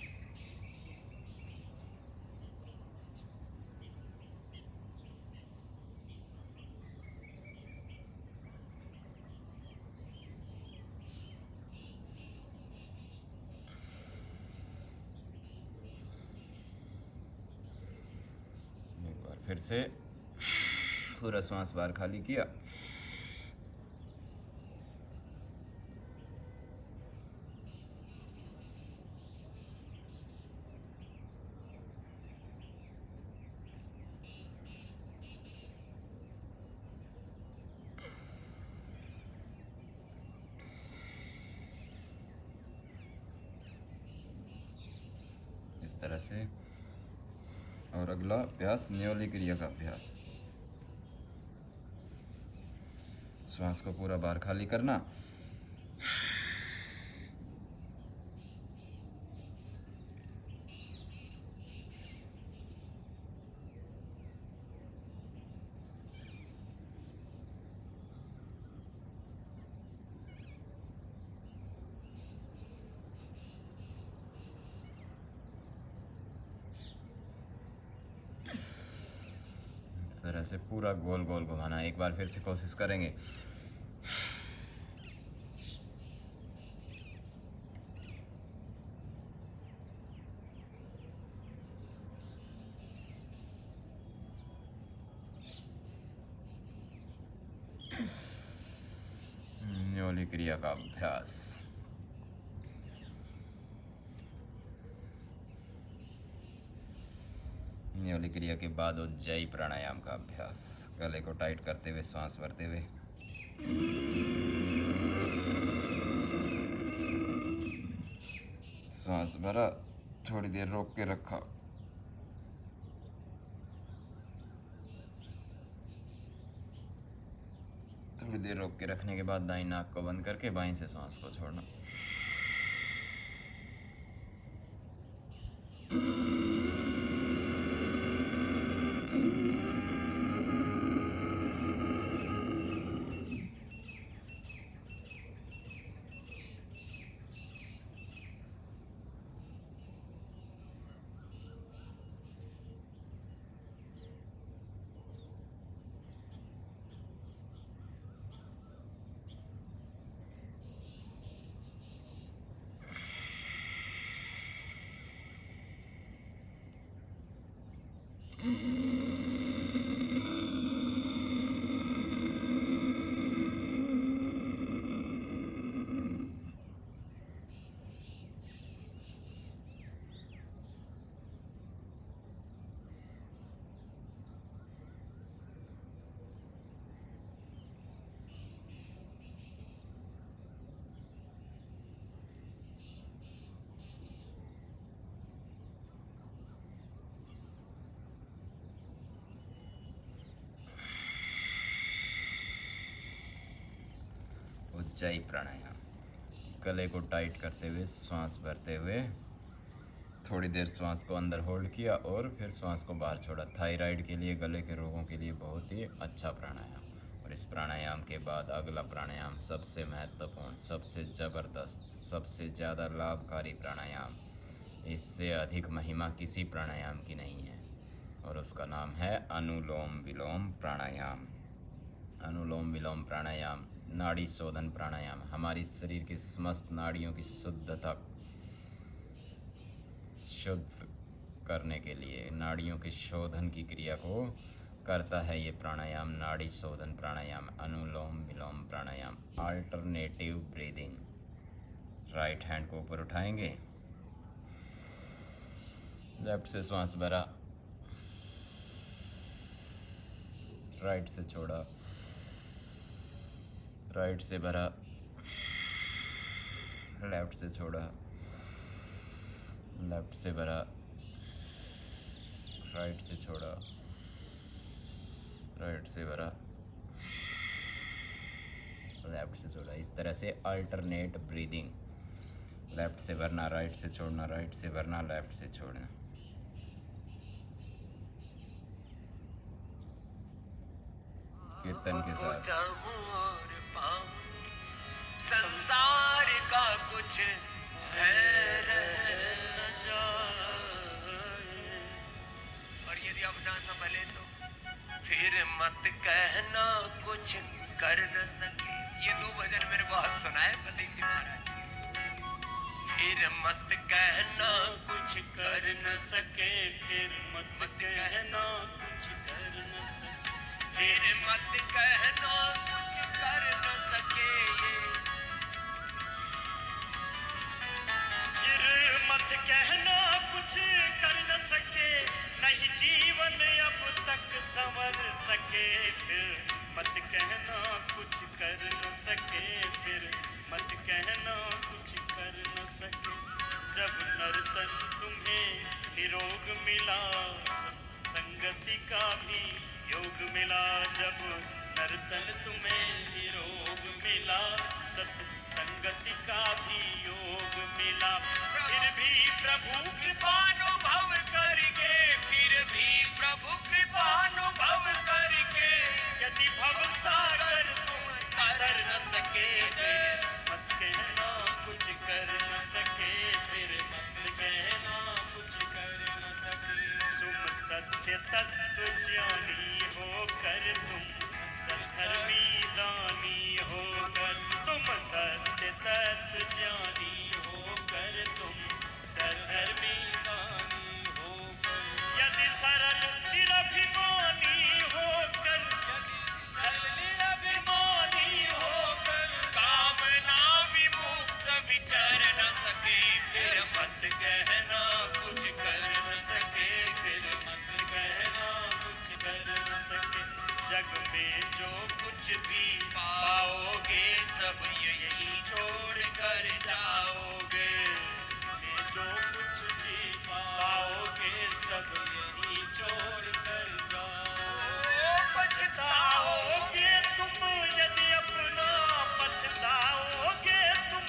फिर से पूरा श्वास बाहर खाली किया। इस तरह से। और अगला अभ्यास न्योली क्रिया का अभ्यास। श्वास को पूरा बाहर खाली करना, तरह से पूरा गोल गोल घुमाना। एक बार फिर से कोशिश करेंगे। न्योली क्रिया का अभ्यास। न्योली क्रिया के बाद उज्जयी प्राणायाम का अभ्यास। गले को टाइट करते हुए श्वास भरते हुए श्वास भरा, थोड़ी देर रोक के रखा। थोड़ी देर रोक के रखने के बाद दाईं नाक को बंद करके बाईं से श्वास को छोड़ना। उज्जयी प्राणायाम। गले को टाइट करते हुए श्वास भरते हुए थोड़ी देर श्वास को अंदर होल्ड किया और फिर श्वास को बाहर छोड़ा। थायराइड के लिए, गले के रोगों के लिए बहुत ही अच्छा प्राणायाम। और इस प्राणायाम के बाद अगला प्राणायाम सबसे महत्वपूर्ण, सबसे ज़बरदस्त, सबसे ज़्यादा लाभकारी प्राणायाम इससे अधिक महिमा किसी प्राणायाम की नहीं है और उसका नाम है अनुलोम विलोम प्राणायाम। अनुलोम विलोम प्राणायाम नाड़ी शोधन प्राणायाम हमारी शरीर की समस्त नाड़ियों की शुद्ध करने के लिए, नाड़ियों के शोधन की क्रिया को करता है ये प्राणायाम। नाड़ी शोधन प्राणायाम, अनुलोम विलोम प्राणायाम। अल्टरनेटिव ब्रीदिंग, राइट हैंड को ऊपर उठाएंगे, लेफ्ट से श्वास भरा, राइट से छोड़ा, राइट से भरा, लेफ्ट से छोड़ा, लेफ्ट से भरा, राइट से छोड़ा, राइट से भरा, लेफ्ट से छोड़ा। इस तरह से अल्टरनेट ब्रीदिंग, लेफ्ट से भरना, राइट से छोड़ना, राइट से भरना, लेफ्ट से छोड़ना। कीर्तन के साथ संसार का कुछ है न जाए, और यदि अब ना संभले तो फिर मत कहना कुछ कर न सके। ये दो भजन मेरे बहुत सुनाए प्रदीप जी महाराज। फिर मत कहना कुछ कर न सके, फिर मत कहना कुछ कर न सके, फिर मत कहना कुछ कर न सके, फिर मत कहना कुछ कर न सके, नहीं जीवन अब तक संवर सके। फिर मत कहना कुछ कर न सके, फिर मत कहना कुछ कर न सके। जब नर्तन तुम्हें निरोग मिला, संगति का भी योग मिला। जब नर्तन तुम्हें निरोग मिला, संगति का भी योग मिला। फिर भी प्रभु कृपानुभव करके, फिर भी प्रभु कृपानुभव करके, यदि भव सागर तुम तर न सके, फिर मत कहना कुछ कर न सके, फिर मत कहना कुछ कर न सके। तुम सत्य तत्व ज्ञानी होकर, तुम सधर्मी दानी होकर, तुम सत्य तत्व ज्ञानी होकर, तुम सधर्मी दानी होकर, यदि सरल निरभिमानी होकर, सरल निरभिमानी होकर, कामना विमुक्त विचर न सके, फिर मत कहना कुछ कर न सके, फिर मत कहना कुछ कर न सके। जग में जो कुछ भी पाओगे, सब यही छोड़ कर जाओगे। जो कुछ भी पाओगे, सब यही छोड़ कर जाओगे। पछताओगे तुम यदि अपना, पछताओगे तुम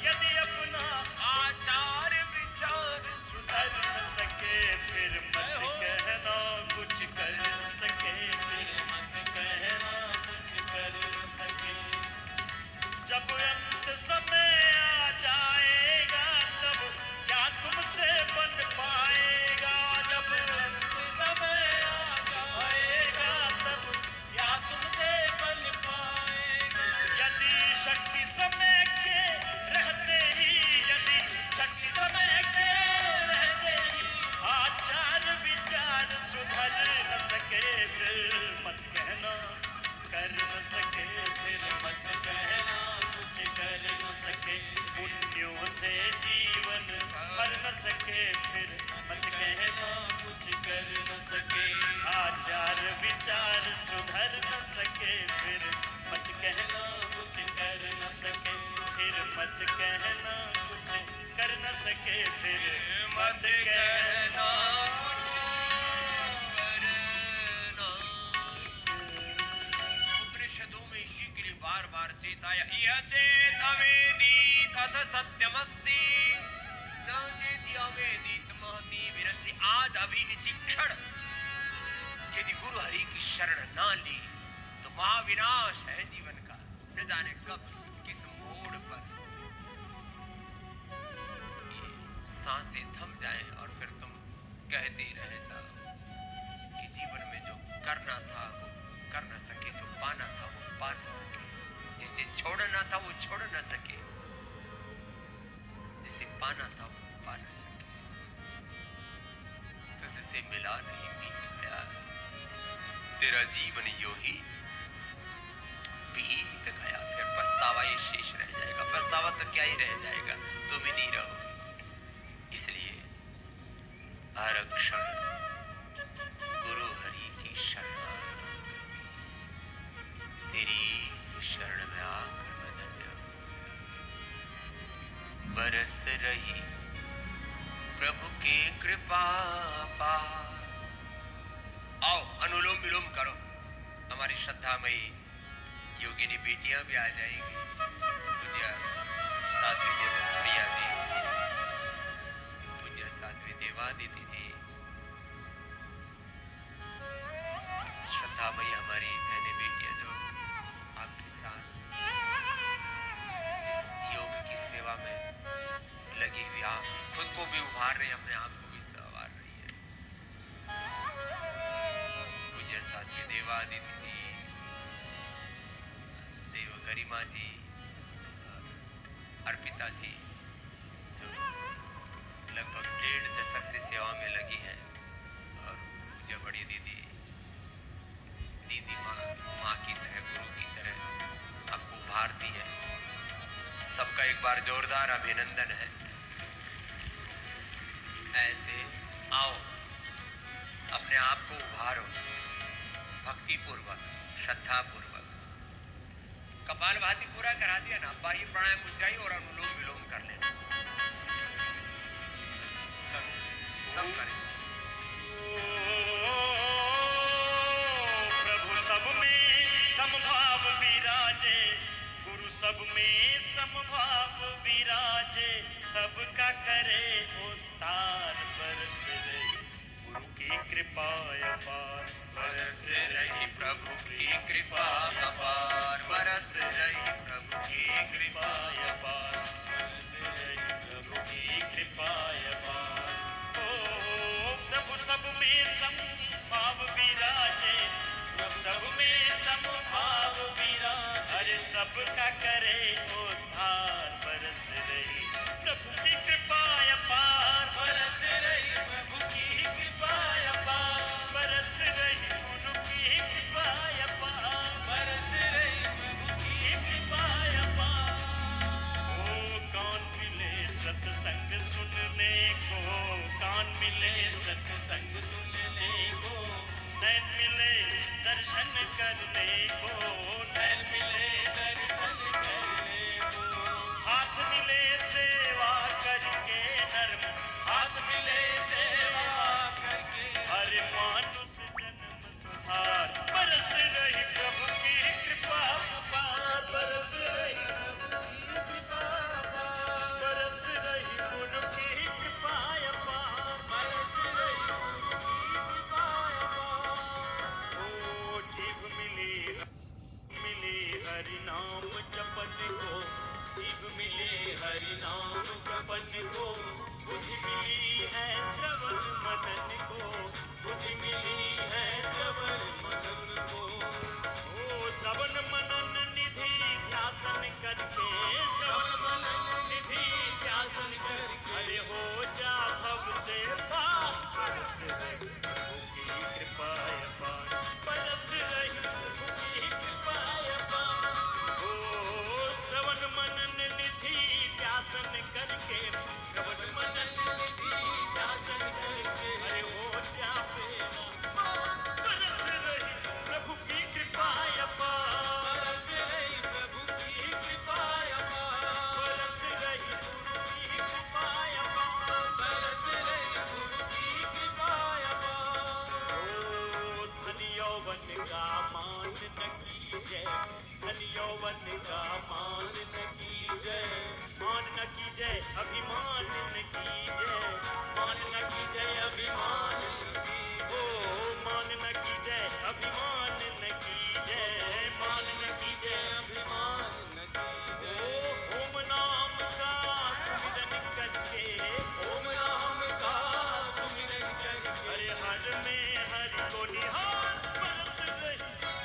यदि अपना आचार विचार सुधर न सके, फिर मत कहना कुछ कर न सके, फिर मत कहना कुछ कर न सके। जब अंत समय आ जाएगा, तब क्या तुमसे बन पाएगा। जब अंत समय आ जाएगा, तब क्या तुमसे बन पाएगा। यदि शक्ति समय के रहते ही, यदि शक्ति समय के रहते ही आचार विचार सुधर न सके, फिर मत कहना कर न सके, फिर मत कहना कुछ कर न सके। पुण्यों से जीवन भर न सके, फिर मत कहना कुछ कर न सके। आचार विचार सुधर न सके, फिर मत कहना कुछ कर न सके, फिर मत कहना कुछ कर न सके, फिर मत कहना कुछ करना। उपनिषदों में इसी के लिए बार बार चेताया, यह चेत अवेदित अथ सत्यमस्ति, न चेत अवेदित महती विनष्टि। आज अभी इसी क्षण यदि गुरु हरि की शरण ना ली तो महाविनाश है जीवन का। न जाने कब किस मोड़ पर ये सांसें थम जाएं और फिर तुम कहते रह जाओ कि जीवन में जो करना था वो कर न सके, जो पाना था वो पा न सके, जिसे छोड़ना था वो छोड़ न सके, जिसे पाना था वो पा न सके। तुझसे मिला नहीं बीत गया, तेरा जीवन यूं ही बीत गया। फिर पछतावा ही शेष रह जाएगा। पछतावा तो क्या ही रह जाएगा, तुम ही नहीं रहोगे। इसलिए हर क्षण गुरु हरि की शरणागति, तेरी शरण में आकर मैं धन्य हो गया। बरस रही प्रभु की कृपा पार। आओ अनुलोम विलोम करो, हमारी श्रद्धामयी योगिनी बेटियां भी आ जाएंगी। पूज्य साध्वी देवप्रिया जी, पूज्य साध्वी देवादिति जी, श्रद्धामयी हमारी बहने बेटियां जो आपके साथ इस योग की सेवा में लगी हुई, आप खुद को भी उभार रही, अपने आप को भी संवार रही है। पूज्य साध्वी देवादिति जी, देव गरिमा जी, अर्पिता जी, जो लगभग 1.5 दशक से सेवा में लगी हैं, और पूज्य बड़ी दीदी माँ की तरह, गुरु की तरह आपको उभारती है। सबका एक बार जोरदार अभिनंदन है। ऐसे आओ, अपने आप को उभारो, भक्ति पूर्वक, श्रद्धा पूर्वक। कपालभाति पूरा करा दिया ना, बाह्य प्राणायाम उज्जाई और अनुलोम विलोम कर लेना। करो, सब करें। प्रभु सब में समभाव विराजे, गुरु सब में समभाव विराजे, सबका करे उद्धार। बरस रही गुरु की कृपा अपार, बरस रही प्रभु की कृपा अपार, बरस रही प्रभु की कृपा अपार, बरस रही प्रभु की कृपा अपार। ओ प्रभु सब में समभाव विराजे, प्रभु सब में समभाव विराजे, अरे सबका करे उद्धार। बरस रही प्रभु की कृपा अपार, बरस रही प्रभु की कृपा अपार, बरस रही गुरु की कृपा अपार, बरस रही प्रभु की कृपा अपार। ओ कान मिले सत्संग सुनने को, कान मिले सत्संग सुनने को, नैन मिले दर्शन करने को, नैन मिले दर्शन करने को, हाथ मिले सेवा करके नर्म, हाथ मिले सेवा करके, हरे मानुष जन्म सुधार। बरस रही प्रभु की कृपा अपार, बरस रही प्रभु की कृपा अपार, बरस रही गुरु की कृपा अपार, बरस रही गुरु की कृपा अपार। ओ जीव मिली हरि नाम जपन को, जीव मिले हरि नाम जपन को, बुद्धि मिली है श्रवण मदन को, बुद्धि मिली है श्रवण मदन को। ओ श्रवण मनन निधि ध्यासन करके, श्रवण मनन निधि ध्यासन करके, अरे हो जा भव से पार। बरस रही प्रभु की कृपा अपार, बरस रही प्रभु की कृपा अपार। ओ श्रवण मनन निधि ध्यासन करके, श्रवण मनन निधि ध्यासन करके, अरे हो जा फेरा पार। बरस रही प्रभु की कृपा अपार, बरस रही प्रभु की कृपा अपार, बरस रही गुरु की कृपा अपार, बरस रही गुरु की कृपा अपार। ओ धन यौवन का मान न कीजय, धन यौवन का मान न कीजय, मान न कीजय अभिमान न कीजय, मान न कीजय अभिमान न कीजय, ओ मान न कीजय अभिमान न कीजय, मान न कीजय अभिमान न कीजय। ओम नाम का सुमिरन करके, ओम नाम घर में हरि को निहार बरस रही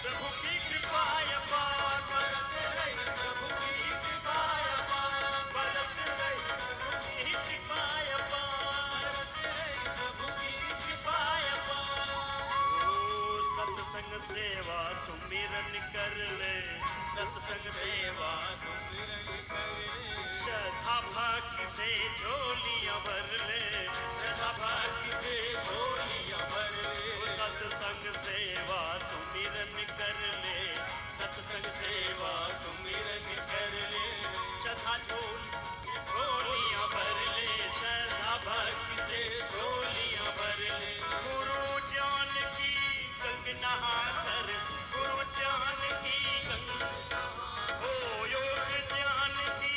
प्रभु की कृपा अपार बरस रही प्रभु की कृपा अपार बरस रही प्रभु की कृपा अपार बरस रही प्रभु की कृपा अपार ओ सत्संग सेवा सुमिरन कर ले सत्संग सेवा सुमिरन कर ले श्रद्धा भक्ति से झोलियां भर ले श्रद्धा भक्ति से झोलियां भर ले सत्संग सेवा सुमिरन कर ले सत्संग सेवा सुमिरन कर ले श्रद्धा झोलियां भर ले श्रद्धा भक्ति से झोलियां भर ले गुरु ज्ञान की गंग नहा कर गुरु ज्ञान की गंग हो योग ज्ञान की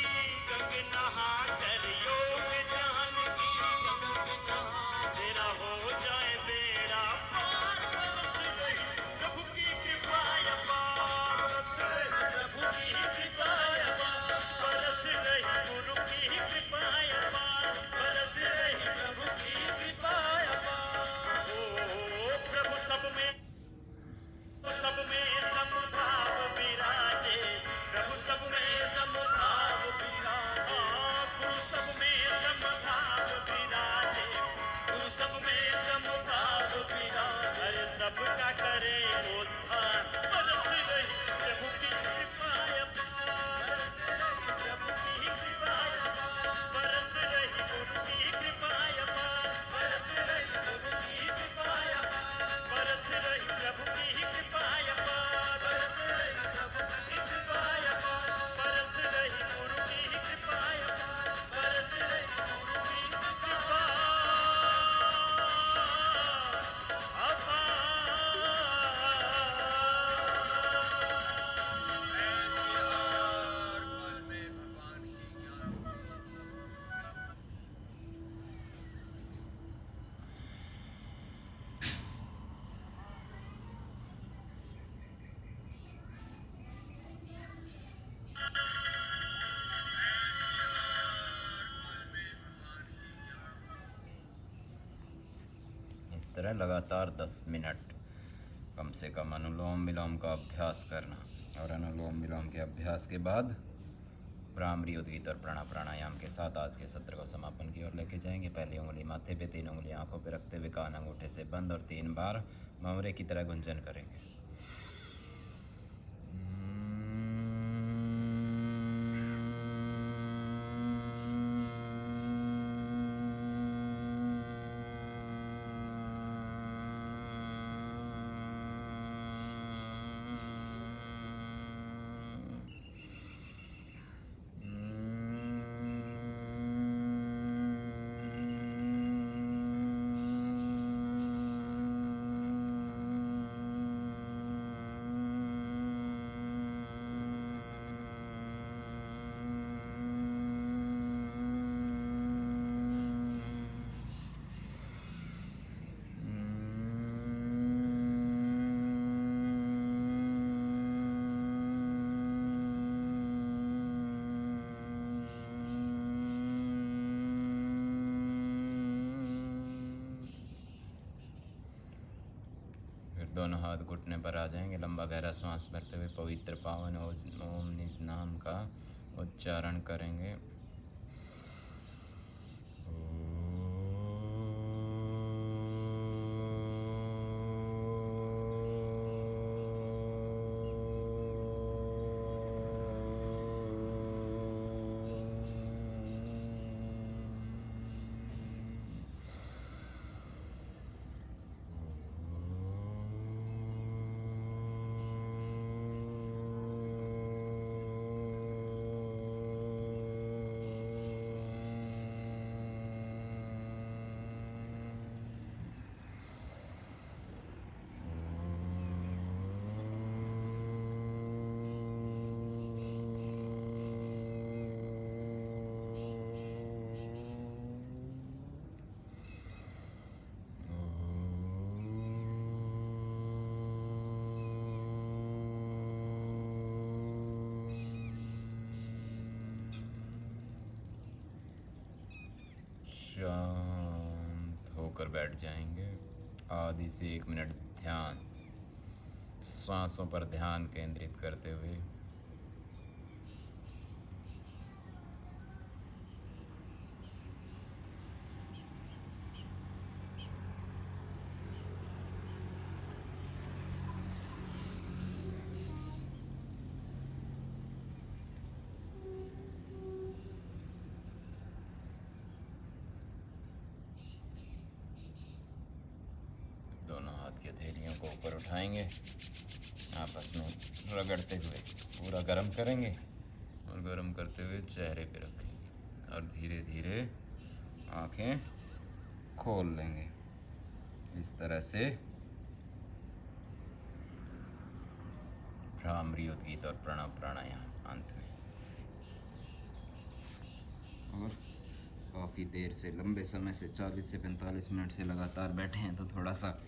गंग नहा कर योग ज्ञान की गंग नहा तेरा हो जाए बेड़ा पार बरस रही प्रभु की कृपा अपार बरस रही प्रभु की कृपा अपार बरस रही गुरु की कृपा अपार बरस रही प्रभु की कृपा अपार ओ प्रभु सब में समभाव विराजे प्रभु सब में समभाव विराजे गुरु सब में समभाव विराजे गुरु सब में समभाव विराजे अरे सबका करे उद्धार बरस रही प्रभु की कृपा अपार प्रभु की कृपा अपार बरस रही गुरु की कृपा अपार बरस रही प्रभु की कृपा अपार बरस रही प्रभु की कृपा अपार बरस रही प्रभु की कृपा अपार बरस रही गुरु की कृपा अपार बरस रही गुरु की कृपा अपार में भगवान की ज्ञान इस तरह लगातार 10 मिनट कम से कम अनुलोम विलोम का अभ्यास करना और अनुलोम विलोम के अभ्यास के बाद भ्रामरी उद्गीत और प्राणायाम के साथ आज के सत्र को समापन की ओर लेके जाएंगे। पहली उंगली माथे पे, 3 उंगली आंखों पे रखते हुए कान अंगूठे से बंद और 3 बार भंवरे की तरह गुंजन करेंगे। दोनों हाथ घुटने पर आ जाएंगे। लंबा गहरा सांस भरते हुए पवित्र पावन ओम निज नाम का उच्चारण करेंगे। शांत होकर बैठ जाएंगे। आधी से 1 मिनट ध्यान, सांसों पर ध्यान केंद्रित करते हुए दोनों हाथ की हथेलियों को ऊपर उठाएंगे, आपस में रगड़ते हुए पूरा गर्म करेंगे और गर्म करते हुए चेहरे पे रखेंगे और धीरे धीरे आंखें खोल लेंगे। इस तरह से भ्रामरी उद्गीत और प्रणव प्राणायाम अंत में। और काफ़ी देर से, लंबे समय से 40 से 45 मिनट से लगातार बैठे हैं, तो थोड़ा सा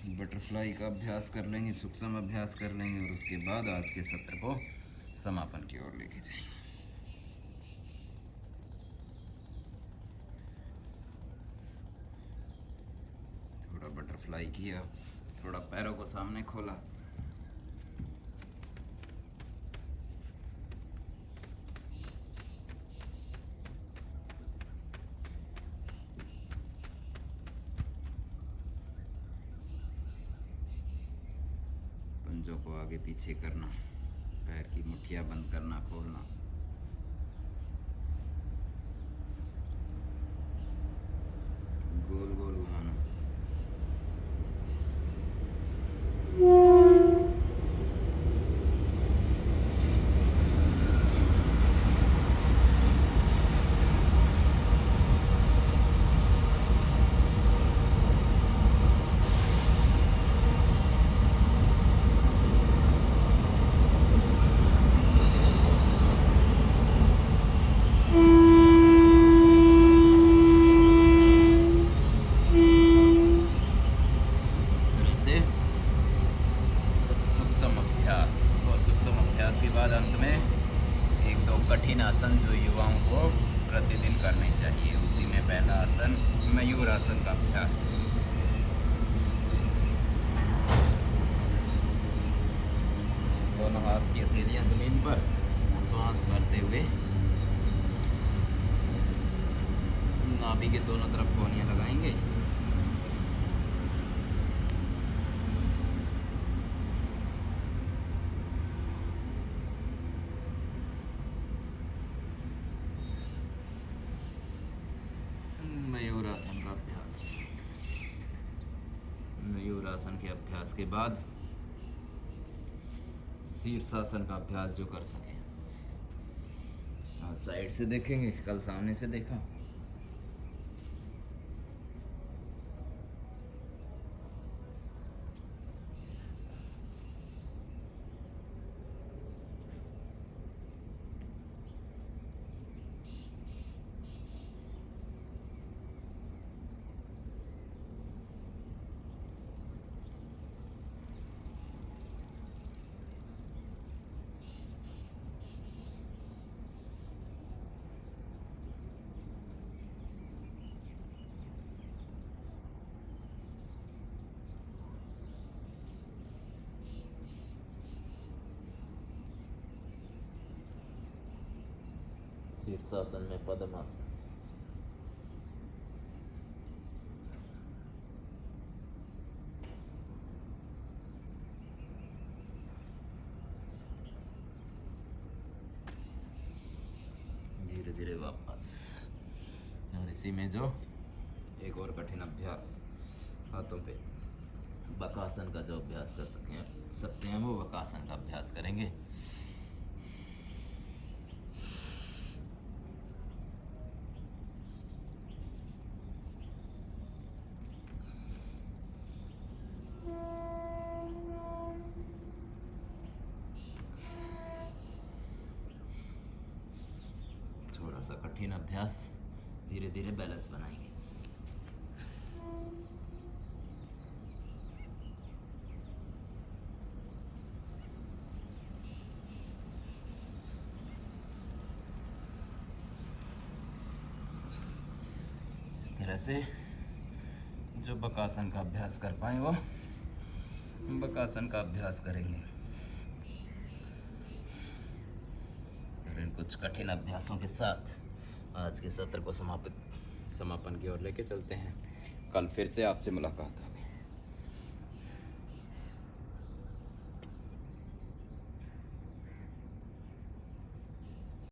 बटरफ्लाई का अभ्यास कर लेंगे, सूक्ष्म अभ्यास कर लेंगे और उसके बाद आज के सत्र को समापन की ओर लेके जाएंगे। थोड़ा बटरफ्लाई किया, थोड़ा पैरों को सामने खोला, पंजों को आगे पीछे करना, पैर की मुट्ठियां बंद करना, खोलना, गोल गोल घुमाना। अंत में 1-2 कठिन आसन जो युवाओं को प्रतिदिन करने चाहिए। उसी में पहला आसन मयूर आसन का अभ्यास। दोनों हाथ की हथेलियां जमीन पर, श्वास भरते हुए नाभि के दोनों तरफ कोहनियां लगाएंगे। मयूरासन का अभ्यास। मयूरासन के अभ्यास के बाद शीर्षासन का अभ्यास जो कर सके। आज साइड से देखेंगे, कल सामने से देखा। शीर्षासन में पद्मासन। धीरे धीरे वापस। और इसी में जो एक और कठिन अभ्यास, हाथों पे बकासन का जो अभ्यास कर सकते हैं वो बकासन का अभ्यास करेंगे। थोड़ा सा कठिन अभ्यास, धीरे धीरे बैलेंस बनाएंगे। इस तरह से जो बकासन का अभ्यास कर पाए वो बकासन का अभ्यास करेंगे। और इन कुछ कठिन अभ्यासों के साथ आज के सत्र को समापन की ओर लेके चलते हैं। कल फिर से आपसे मुलाकात होगी।